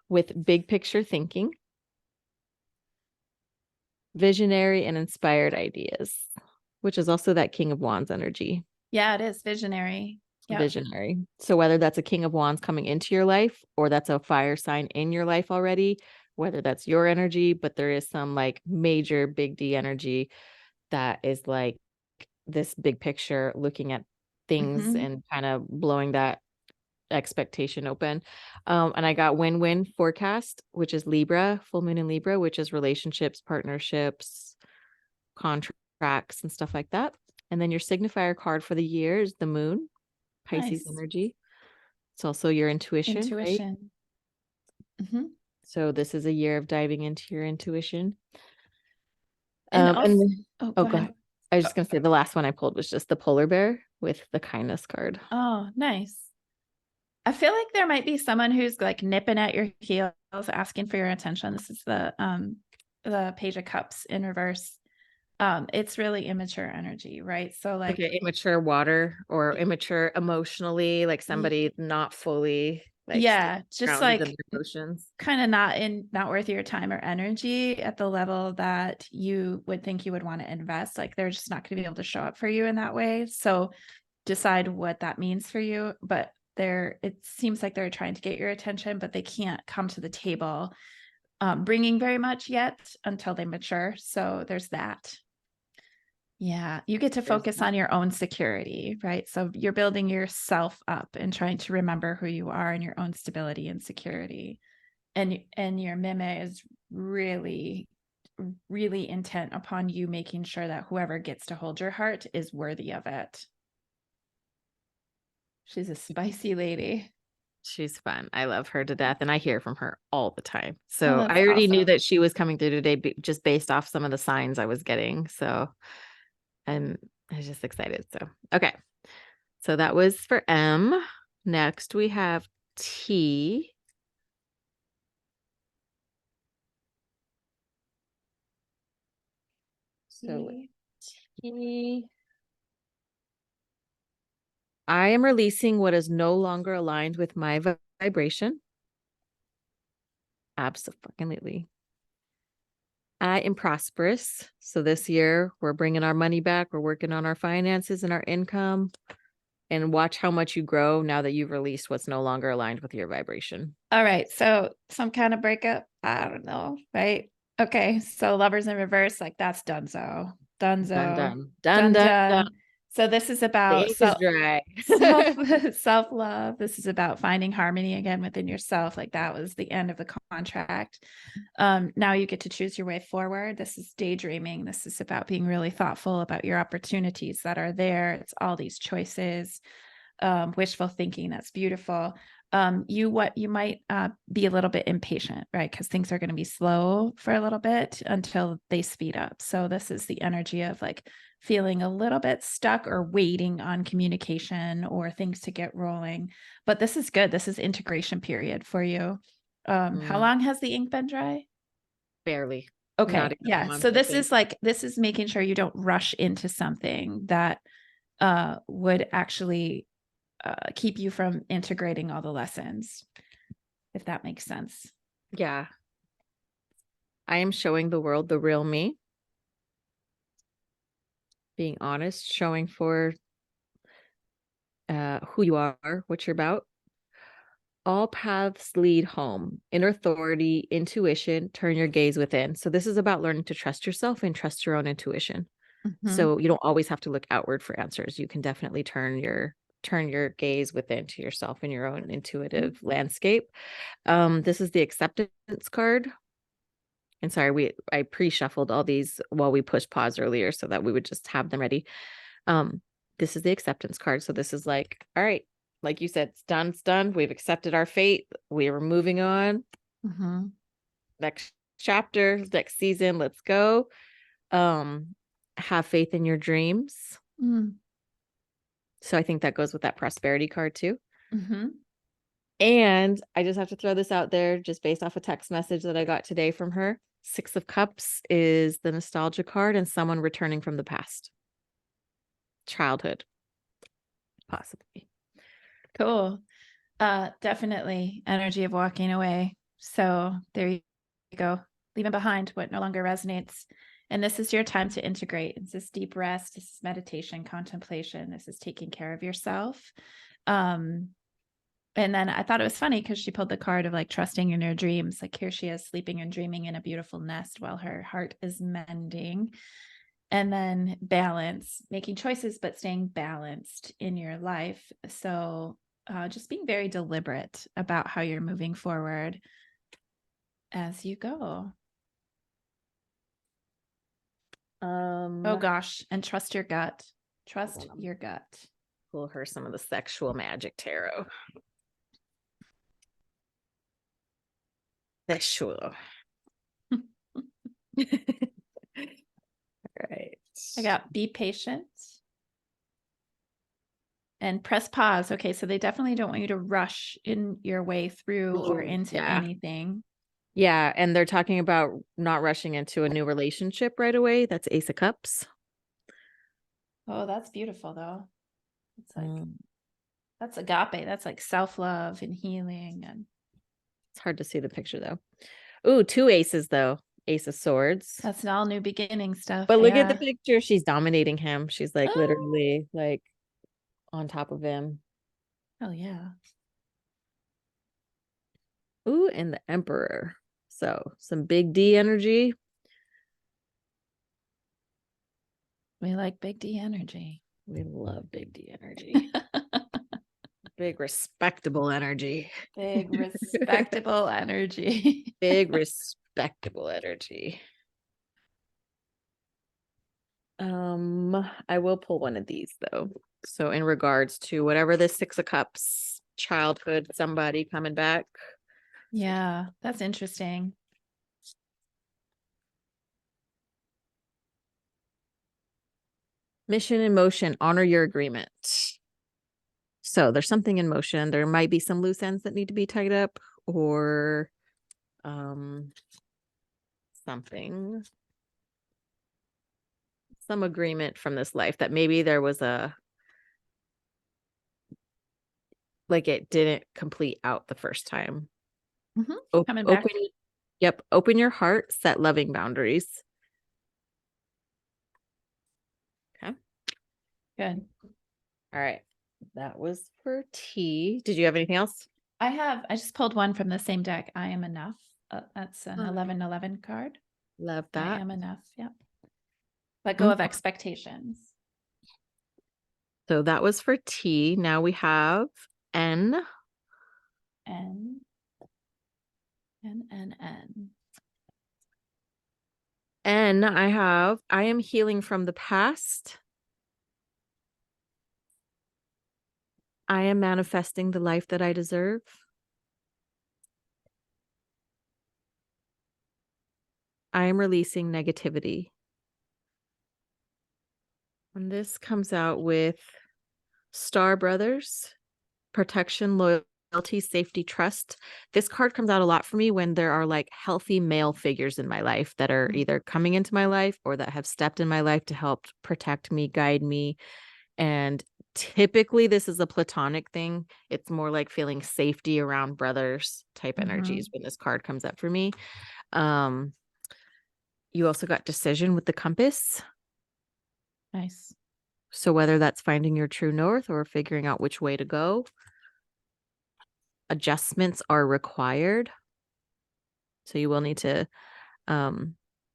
With big picture thinking, visionary and inspired ideas, which is also that King of Wands energy. Yeah, it is visionary. Yep. Visionary. So whether that's a King of Wands coming into your life or that's a fire sign in your life already, whether that's your energy, but there is some like major big D energy that is like this big picture looking at things Hmm. and kind of blowing that expectation open. And I got win-win forecast, which is Libra, full moon in Libra, which is relationships, partnerships, contracts, and stuff like that. And then your signifier card for the year is the moon, Pisces Nice. energy. It's also your intuition, right? Intuition. Hmm. So this is a year of diving into your intuition. And also, And oh, oh, go go ahead. ahead. I was just gonna say the last one I pulled was just the polar bear with the kindness card. Oh, nice. I feel like there might be someone who's like nipping at your heels, asking for your attention. This is the Page of Cups in reverse. It's really immature energy, right? So like Okay, immature water or immature emotionally, like somebody not fully like yeah, just grounded in like their emotions. kind of not worth your time or energy at the level that you would think you would want to invest. Like they're just not going to be able to show up for you in that way. So decide what that means for you. But it seems like they're trying to get your attention, but they can't come to the table bringing very much yet until they mature. So there's that. Yeah, you get to There's focus on your own security, right? So you're building yourself up and trying to remember who you are and your own stability and security. And your meme is really really intent upon you making sure that whoever gets to hold your heart is worthy of it. She's a spicy lady. She's fun. I love her to death, and I hear from her all the time. Oh, So that's I already knew awesome. that she was coming through today just based off some of the signs I was getting. So and I was just excited. So okay. So that was for M. Next we have T. So T. I am releasing what is no longer aligned with my vibration. Absolutely. I am prosperous. So this year we're bringing our money back. We're working on our finances and our income. And watch how much you grow now that you've released what's no longer aligned with your vibration. All right. So some kind of breakup. I don't know. Right. Okay. So lovers in reverse, like that's donezo. Done, Donezo. done, done, Done done, done. done. So this is The about ink is dry. self self-love. This is about finding harmony again within yourself. Like that was the end of the contract. Now you get to choose your way forward. This is daydreaming. This is about being really thoughtful about your opportunities that are there. It's all these choices, wishful thinking. That's beautiful. You might be a little bit impatient, right? Because things are going to be slow for a little bit until they speed up. So this is the energy of like feeling a little bit stuck or waiting on communication or things to get rolling. But this is good. This is integration period for you. How long has the ink been dry? Barely. Not Okay. even a Yeah. month, So I this think. is like this is making sure you don't rush into something that would actually keep you from integrating all the lessons, if that makes sense. Yeah. I am showing the world the real me. Being honest, showing for who you are, what you're about. All paths lead home. Inner authority, intuition, turn your gaze within. So this is about learning to trust yourself and trust your own intuition. Mhm. So you don't always have to look outward for answers. You can definitely turn your gaze within to yourself and your own intuitive landscape. This is the acceptance card. And sorry, I pre-shuffled all these while we pushed pause earlier so that we would just have them ready. This is the acceptance card. So this is like, all right, like you said, it's done, it's done. We've accepted our fate. We are moving on. Mhm. Next chapter, next season, let's go. Have faith in your dreams. Mm. So I think that goes with that prosperity card too. Mhm. And I just have to throw this out there just based off a text message that I got today from her. Six of Cups is the nostalgia card and someone returning from the past. Childhood, possibly. Cool. Definitely energy of walking away. So there you go. Leaving behind what no longer resonates. And this is your time to integrate. This is deep rest. This is meditation, contemplation. This is taking care of yourself. Um, and then I thought it was funny because she pulled the card of like trusting in her dreams. Like here she is sleeping and dreaming in a beautiful nest while her heart is mending. And then balance, making choices, but staying balanced in your life. So just being very deliberate about how you're moving forward as you go. Oh gosh. And trust your gut. Trust your gut. Pull her some of the sexual magic tarot. Sexual. Right. I got be patient and press pause. Okay, so they definitely don't want you to rush in your way through or into anything. Yeah, and they're talking about not rushing into a new relationship right away. That's Ace of Cups. Oh, that's beautiful though. It's like that's agape. That's like self-love and healing. And it's hard to see the picture though. Ooh, two aces though. Ace of Swords. that's all new beginning stuff. But look at the Yeah. picture. She's dominating him. She's like Oh, literally like on top of him. hell yeah. Ooh, and the Emperor. So some big D energy. We like big D energy. We love big D energy. Big respectable energy. Big respectable energy. Big respectable energy. I will pull one of these though. So in regards to whatever this Six of Cups, childhood, somebody coming back. Yeah, that's interesting. Mission in motion, honor your agreement. So there's something in motion. There might be some loose ends that need to be tied up or something. Some agreement from this life that maybe there was like it didn't complete out the first time. Coming back. Open your heart, set loving boundaries. Okay. Good. All right. That was for T. Did you have anything else? I just pulled one from the same deck. I am enough. That's an 1111 card. Love I that. am enough. Yep. Let go of expectations. So that was for T. Now we have N. N. N. N, I am healing from the past. I am manifesting the life that I deserve. I am releasing negativity. And this comes out with Star Brothers, protection, loyalty, safety, trust. This card comes out a lot for me when there are like healthy male figures in my life that are either coming into my life or that have stepped in my life to help protect me, guide me. And typically this is a platonic thing. It's more like feeling safety around brothers type energies when this card comes up for me. You also got decision with the compass. Nice. So whether that's finding your true north or figuring out which way to go. adjustments are required. So you will need to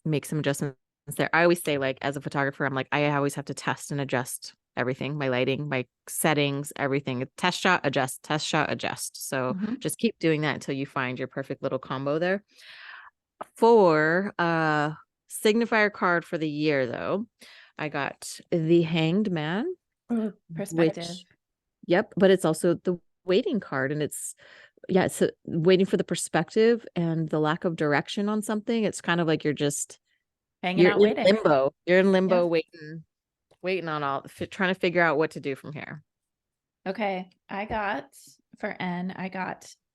make some adjustments there. I always say, like, as a photographer, I'm like, I always have to test and adjust everything, my lighting, my settings, everything. Test shot, adjust, test shot, adjust. So Mm-hmm. just keep doing that until you find your perfect little combo there. For signifier card for the year, though, I got the Hanged Man, Perspective. which, yep, but it's also the waiting card, and it's waiting for the perspective and the lack of direction on something. It's kind of like Hanging you're out, in waiting. limbo. You're in Yeah. limbo, waiting on trying to figure out what to do from here. Okay. I got,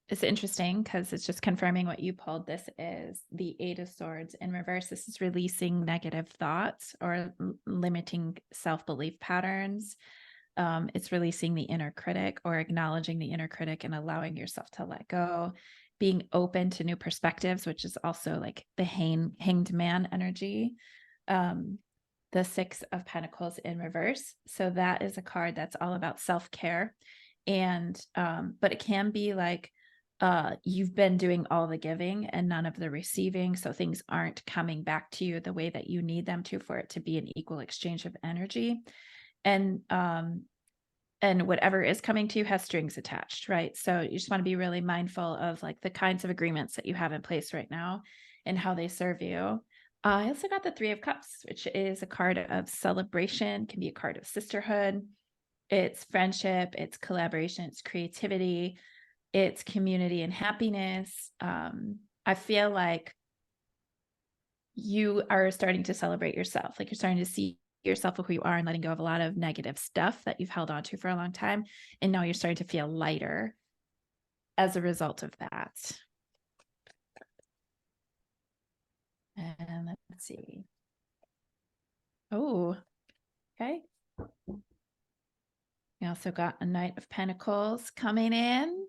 it's interesting because it's just confirming what you pulled. This is the Eight of Swords in reverse. This is releasing negative thoughts or limiting self-belief patterns. It's releasing the inner critic or acknowledging the inner critic and allowing yourself to let go, being open to new perspectives, which is also like the hanged man energy. The Six of Pentacles in reverse. So that is a card that's all about self-care. And but it can be like you've been doing all the giving and none of the receiving. So things aren't coming back to you the way that you need them to for it to be an equal exchange of energy. And whatever is coming to you has strings attached, right? So you just want to be really mindful of like the kinds of agreements that you have in place right now and how they serve you. I also got the Three of Cups, which is a card of celebration, can be a card of sisterhood. It's friendship, it's collaboration, it's creativity, it's community and happiness. I feel like you are starting to celebrate yourself. Like you're starting to see yourself for who you are and letting go of a lot of negative stuff that you've held on to for a long time. And now you're starting to feel lighter as a result of that. And let's see. Oh, okay. We also got a Knight of Pentacles coming in.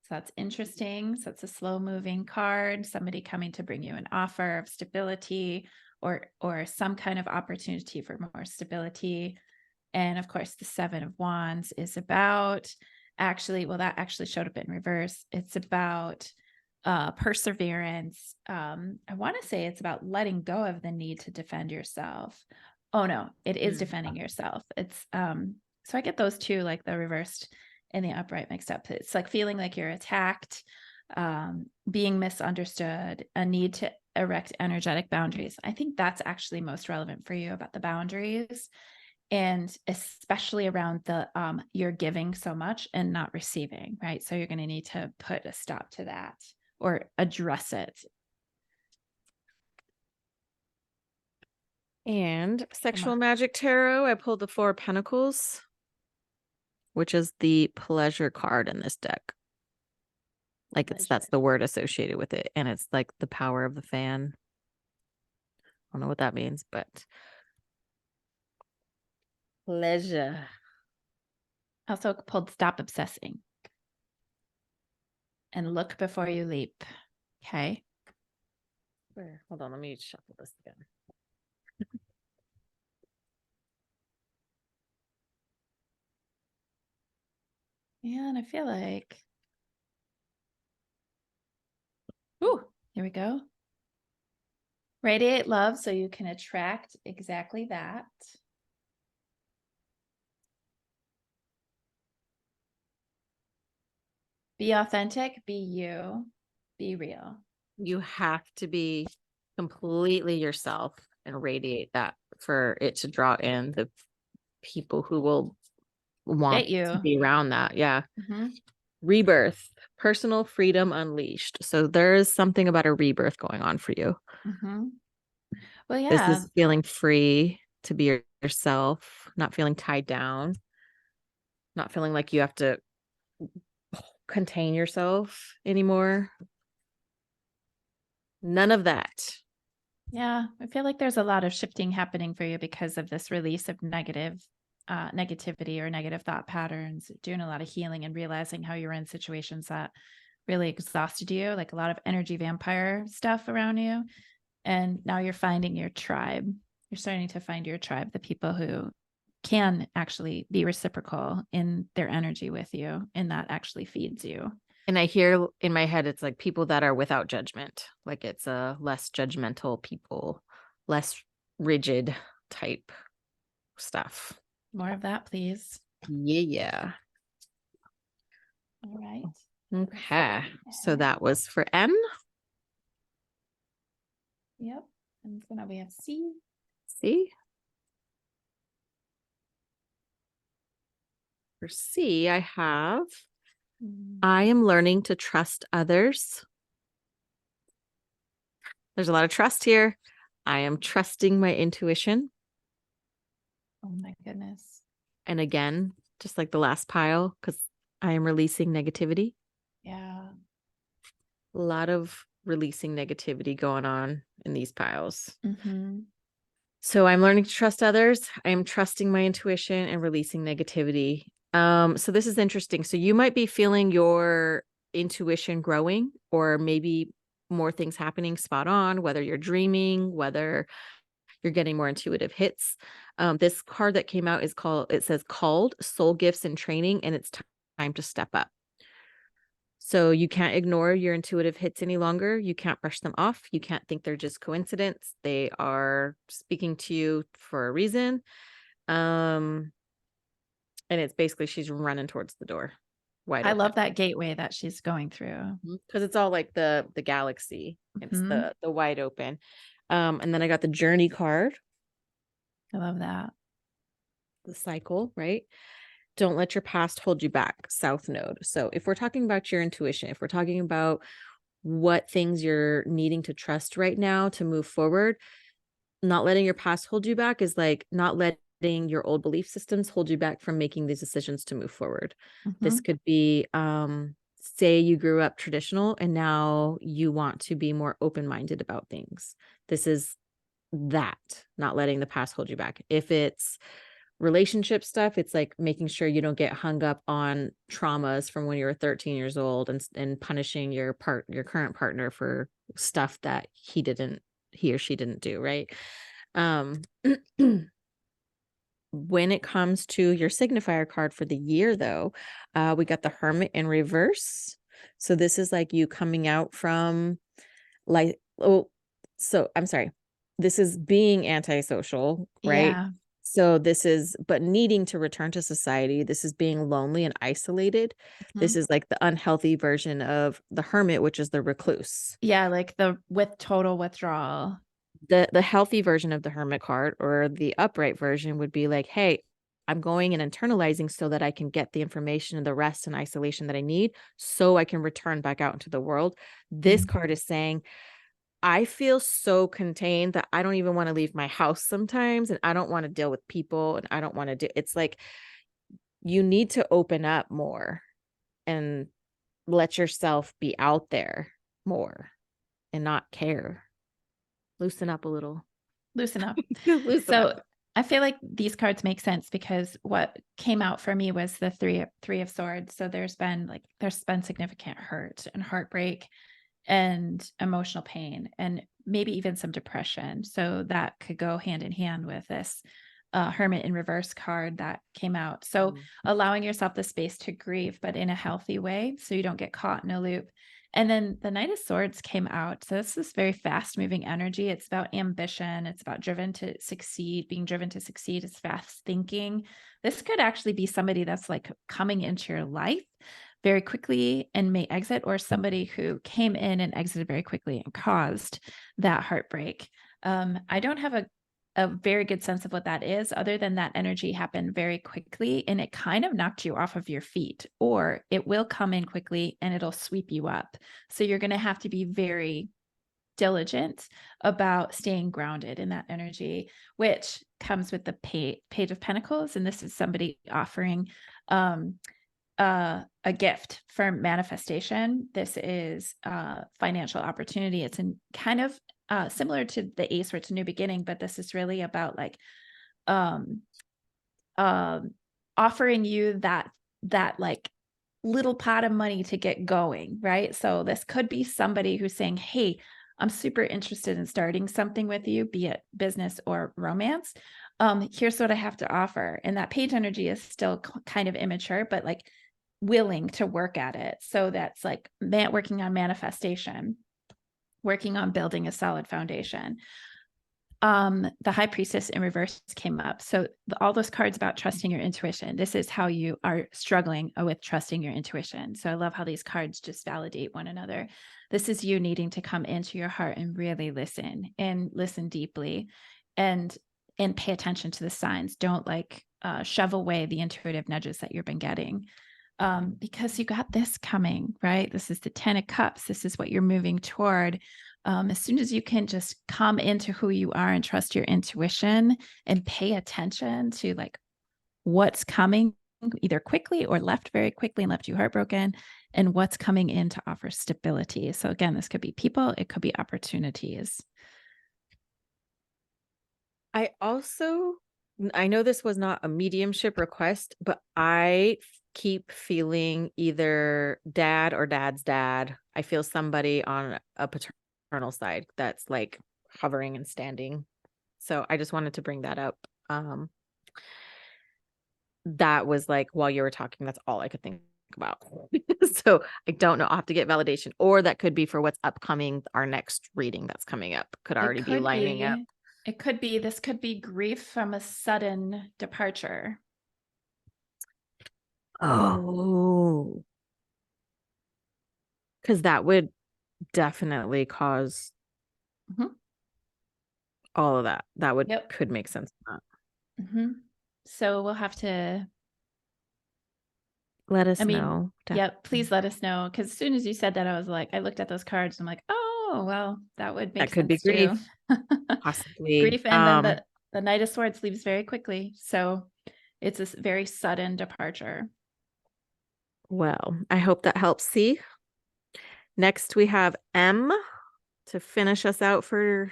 So that's interesting. So it's a slow moving card, somebody coming to bring you an offer of stability or some kind of opportunity for more stability. And of course, the Seven of Wands is about that actually showed up in reverse. It's about perseverance. I want to say it's about letting go of the need to defend yourself. Oh no, it is defending yourself. It's so I get those two, like the reversed and the upright mixed up. It's like feeling like you're attacked, being misunderstood, a need to erect energetic boundaries. I think that's actually most relevant for you about the boundaries, and especially around the you're giving so much and not receiving, right? So you're going to need to put a stop to that or address it. And Sexual Magic Tarot, I pulled the Four of Pentacles, which is the pleasure card in this deck. Like that's the word associated with it. And it's like the power of the fan. I don't know what that means, but pleasure. Also pulled Stop Obsessing and Look Before You Leap. Okay. Where? Hold on, let me shuffle this again. Yeah, and I feel like, ooh, here we go. Radiate love so you can attract exactly that. Be authentic, be you, be real. You have to be completely yourself and radiate that for it to draw in the people who will want Get you. to be around that. Yeah. Mm-hmm. Rebirth, personal freedom unleashed. So there is something about a rebirth going on for you. Mm-hmm. Well, This yeah. is feeling free to be yourself, not feeling tied down, not feeling like you have to contain yourself anymore. None of that. Yeah, I feel like there's a lot of shifting happening for you because of this release of negativity or negative thought patterns, doing a lot of healing and realizing how you're in situations that really exhausted you, like a lot of energy vampire stuff around you. And now you're finding your tribe. You're starting to find your tribe, the people who can actually be reciprocal in their energy with you, and that actually feeds you. And I hear in my head, it's like people that are without judgment. Like it's a less judgmental people, less rigid type stuff. More of that, please. Yeah. All right. Okay. So that was for N. Yep. And so now we have C. C. For C, I have I am learning to trust others. There's a lot of trust here. I am trusting my intuition. Oh my goodness. And again, just like the last pile, because I am releasing negativity. Yeah. A lot of releasing negativity going on in these piles. Mm-hmm. So I'm learning to trust others. I am trusting my intuition and releasing negativity. So this is interesting. So you might be feeling your intuition growing, or maybe more things happening spot on, whether you're dreaming, whether you're getting more intuitive hits. This card that came out it says called soul gifts and training, and it's time to step up. So you can't ignore your intuitive hits any longer. You can't brush them off. You can't think they're just coincidence. They are speaking to you for a reason. And it's basically she's running towards the door, wide I open. love that gateway that she's going through. Because it's all like the galaxy. It's Mm-hmm. the wide open. And then I got the journey card, I love that. the cycle, right? Don't let your past hold you back, South Node. So if we're talking about your intuition, if we're talking about what things you're needing to trust right now to move forward, not letting your past hold you back is like not letting your old belief systems hold you back from making these decisions to move forward. Mm-hmm. This could be say you grew up traditional and now you want to be more open-minded about things. This is that, not letting the past hold you back. If it's relationship stuff, it's like making sure you don't get hung up on traumas from when you were 13 years old and punishing your current partner for stuff that he or she didn't do, right? When it comes to your signifier card for the year, though, we got the Hermit in reverse. So this is like you coming out from like, oh, so I'm sorry. This is being antisocial, right? Yeah. So this is, but needing to return to society. This is being lonely and isolated. This Mm-hmm. is like the unhealthy version of the hermit, which is the recluse. Yeah, like the with total withdrawal. The healthy version of the hermit card, or the upright version, would be like, hey, I'm going and internalizing so that I can get the information and the rest and isolation that I need so I can return back out into the world. This card is saying, I feel so contained that I don't even want to leave my house sometimes, and I don't want to deal with people, and I don't want to do, it's like you need to open up more and let yourself be out there more and not care. Loosen up a little. Loosen up. Loosen So up. I feel like these cards make sense because what came out for me was the three of swords. So there's been significant hurt and heartbreak and emotional pain and maybe even some depression. So that could go hand in hand with this hermit in reverse card that came out. So allowing yourself the space to grieve, but in a healthy way, so you don't get caught in a loop. And then the Knight of Swords came out. So this is very fast moving energy. It's about ambition. It's about driven to succeed, being driven to succeed. It's fast thinking. This could actually be somebody that's like coming into your life very quickly and may exit, or somebody who came in and exited very quickly and caused that heartbreak. I don't have a very good sense of what that is, other than that energy happened very quickly and it kind of knocked you off of your feet, or it will come in quickly and it'll sweep you up. So you're going to have to be very diligent about staying grounded in that energy, which comes with the page of pentacles. And this is somebody offering a gift for manifestation. This is financial opportunity. It's in kind of similar to the ace, where it's a new beginning, but this is really about like um, offering you that like little pot of money to get going, right? So this could be somebody who's saying, hey, I'm super interested in starting something with you, be it business or romance. Here's what I have to offer. And that page energy is still kind of immature, but like willing to work at it. So that's like working on manifestation, working on building a solid foundation. The high priestess in reverse came up. So all those cards about trusting your intuition. This is how you are struggling with trusting your intuition. So I love how these cards just validate one another. This is you needing to come into your heart and really listen deeply and pay attention to the signs. Don't like shove away the intuitive nudges that you've been getting. Because you got this coming, right? This is the 10 of Cups. This is what you're moving toward. As soon as you can just come into who you are and trust your intuition and pay attention to like what's coming either quickly or left very quickly and left you heartbroken, and what's coming in to offer stability. So again, this could be people, it could be opportunities. I know this was not a mediumship request, but I keep feeling either dad or dad's dad. I feel somebody on a paternal side that's like hovering and standing. So I just wanted to bring that up. That was like, while you were talking, that's all I could think about. So I don't know. I'll have to get validation, or that could be for what's upcoming. Our next reading that's coming up could already be lining up. This could be grief from a sudden departure. Oh, because that would definitely cause all of that. That would could make sense. So we'll have to let us know. Yep, please let us know. Because as soon as you said that, I was like, I looked at those cards. And I'm like, oh, well, that would make could be sense too. grief, possibly. Grief, and then the Knight of Swords leaves very quickly. So it's a very sudden departure. Well, I hope that helps. See, next we have M to finish us out for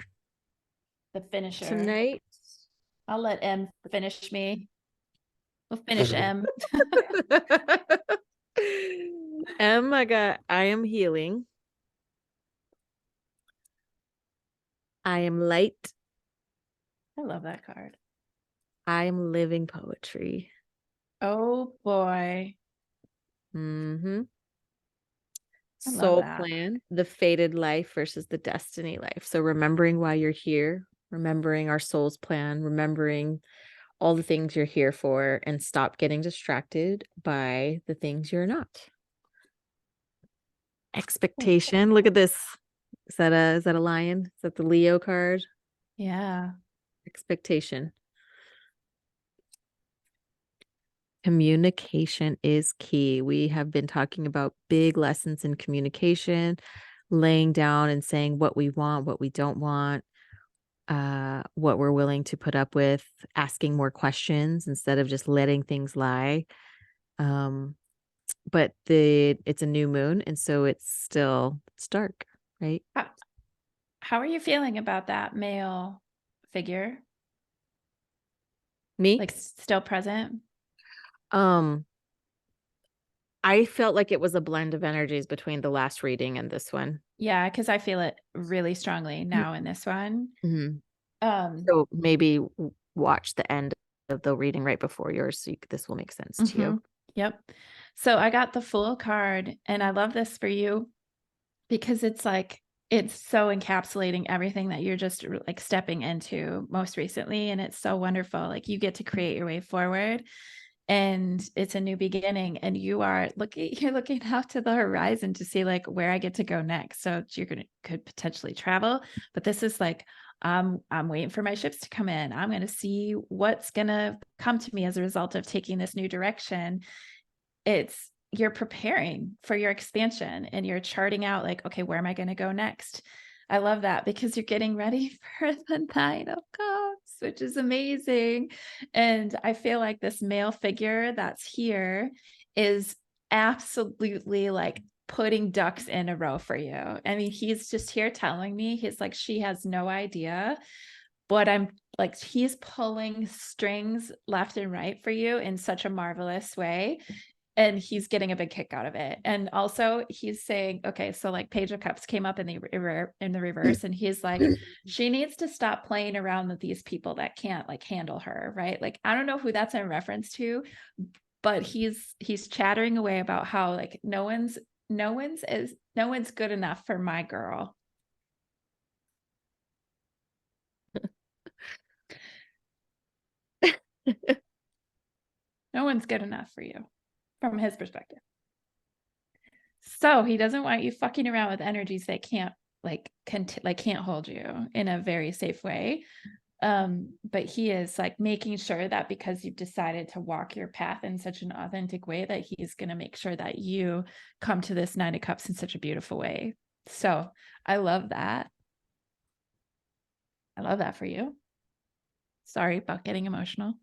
the finisher tonight. I'll let M finish me. We'll finish M. M, I am healing. I am light. I love that card. I am living poetry. Oh boy. Soul plan, the fated life versus the destiny life. So remembering why you're here, remembering our soul's plan, remembering all the things you're here for, and stop getting distracted by the things you're not. Expectation. Look at this. Is that a lion? Is that the Leo card? Yeah. Expectation. Communication is key. We have been talking about big lessons in communication, laying down and saying what we want, what we don't want, what we're willing to put up with, asking more questions instead of just letting things lie. But it's a new moon, and so it's dark, right? How are you feeling about that male figure? Me? Like still present? I felt like it was a blend of energies between the last reading and this one. Yeah, because I feel it really strongly now in this one. So maybe watch the end of the reading right before yours, so this will make sense to you. Yep. So I got the Fool card, and I love this for you because it's like, it's so encapsulating everything that you're just like stepping into most recently. And it's so wonderful. Like you get to create your way forward, and it's a new beginning, and you're looking out to the horizon to see like where I get to go next. So could potentially travel, but this is like, I'm waiting for my ships to come in. I'm going to see what's going to come to me as a result of taking this new direction. You're preparing for your expansion, and you're charting out like, okay, where am I going to go next? I love that because you're getting ready for the Nine of Cups, which is amazing. And I feel like this male figure that's here is absolutely like putting ducks in a row for you. I mean, he's just here telling me, he's like, she has no idea, but I'm like, he's pulling strings left and right for you in such a marvelous way. And he's getting a big kick out of it. And also he's saying, okay, so like Page of Cups came up in the reverse, and he's like, she needs to stop playing around with these people that can't like handle her, right? Like, I don't know who that's in reference to, but he's chattering away about how like no one's good enough for my girl. No one's good enough for you from his perspective. So he doesn't want you fucking around with energies that can't can't hold you in a very safe way. But he is like making sure that because you've decided to walk your path in such an authentic way, that he's going to make sure that you come to this 9 of Cups in such a beautiful way. So I love that. I love that for you. Sorry about getting emotional.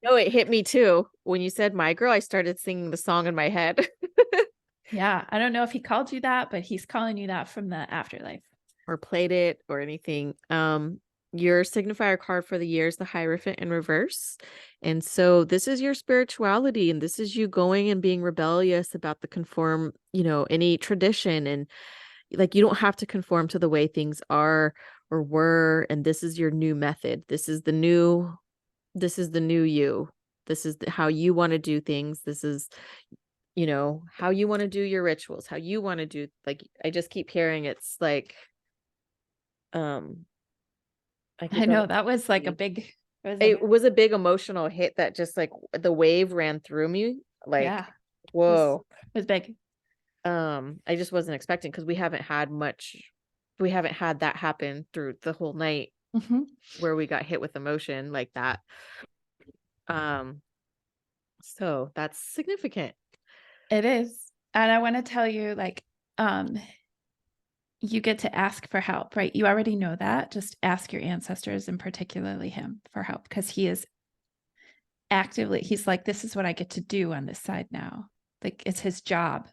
No, it hit me too. When you said my girl, I started singing the song in my head. Yeah, I don't know if he called you that, but he's calling you that from the afterlife. Or played it or anything. Your signifier card for the year is the Hierophant in reverse. And so this is your spirituality, and this is you going and being rebellious about the conform, any tradition. And like, you don't have to conform to the way things are or were. And this is your new method. This is the new you. This is how you want to do things. This is, how you want to do your rituals, how you want to do, like, I just keep hearing it's like, I I think know that was like a big, it was a big emotional hit that just like the wave ran through me. Like, yeah, whoa. it was big. I just wasn't expecting, because we haven't had that happen through the whole night where we got hit with emotion like that. So that's significant. It is. And I want to tell you, like, you get to ask for help, right? You already know that. Just ask your ancestors and particularly him for help, because he is actively, he's like, this is what I get to do on this side now. Like, it's his job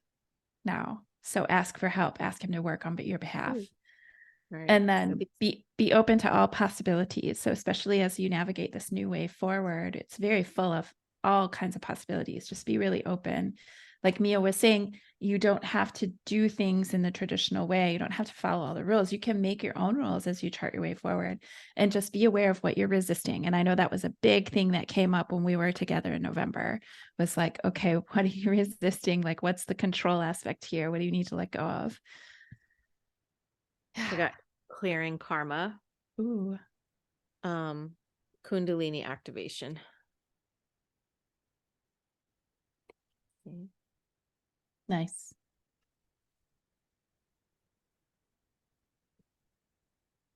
now. So ask for help, ask him to work on your behalf. Right. And then be open to all possibilities. So especially as you navigate this new way forward, it's very full of all kinds of possibilities. Just be really open. Like Mia was saying, you don't have to do things in the traditional way. You don't have to follow all the rules. You can make your own rules as you chart your way forward, and just be aware of what you're resisting. And I know that was a big thing that came up when we were together in November, was like, okay, what are you resisting? Like, what's the control aspect here? What do you need to let go of? I got clearing karma. Ooh. Kundalini activation. Nice.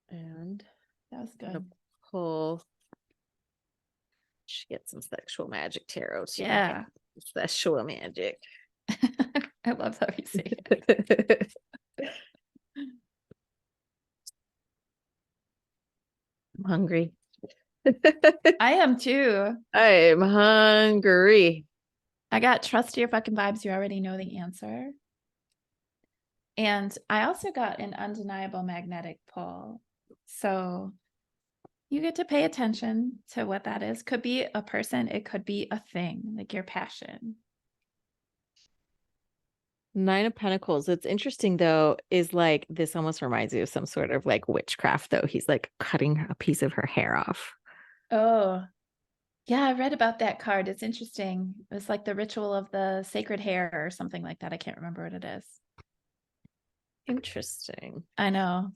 And that was good. Pull. Get some sexual magic tarot too. Yeah. Sexual magic. I love how you say it. I'm hungry. I am too. I am hungry. I got trust your fucking vibes. You already know the answer. And I also got an undeniable magnetic pull. So you get to pay attention to what that is. Could be a person, it could be a thing, like your passion. 9 of Pentacles. It's interesting though, is like, this almost reminds you of some sort of like witchcraft though. He's like cutting a piece of her hair off. Oh, yeah, I read about that card. It's interesting. It's like the ritual of the sacred hair or something like that. I can't remember what it is. Interesting. I know.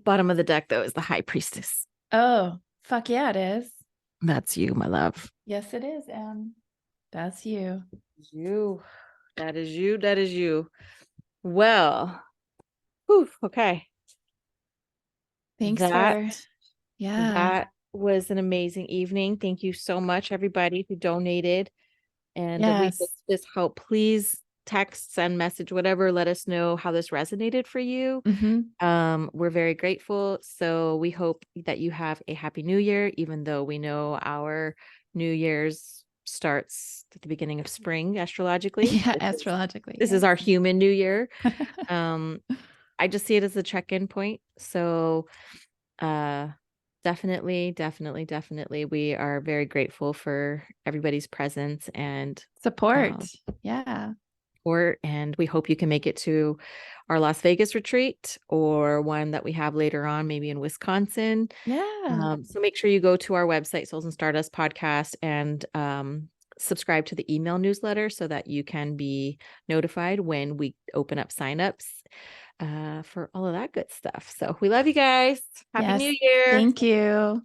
Bottom of the deck though is the High Priestess. Oh, fuck yeah, it is. That's you, my love. Yes, it is, Em. That's you. You. That is you. That is you. Well, whew, okay. Thanks yeah. That was an amazing evening. Thank you so much, everybody who donated. And we hope this helped. Please text, send message, whatever. Let us know how this resonated for you. We're very grateful. So we hope that you have a happy new year, even though we know our New Year's starts at the beginning of spring astrologically. Yeah, astrologically. This is our human new year. I just see it as a check-in point. So definitely we are very grateful for everybody's presence and support. Yeah. And we hope you can make it to our Las Vegas retreat, or one that we have later on, maybe in Wisconsin. Yeah. So make sure you go to our website, Souls and Stardust Podcast, and subscribe to the email newsletter so that you can be notified when we open up signups for all of that good stuff. So we love you guys. Happy New Yes. Year. Thank you.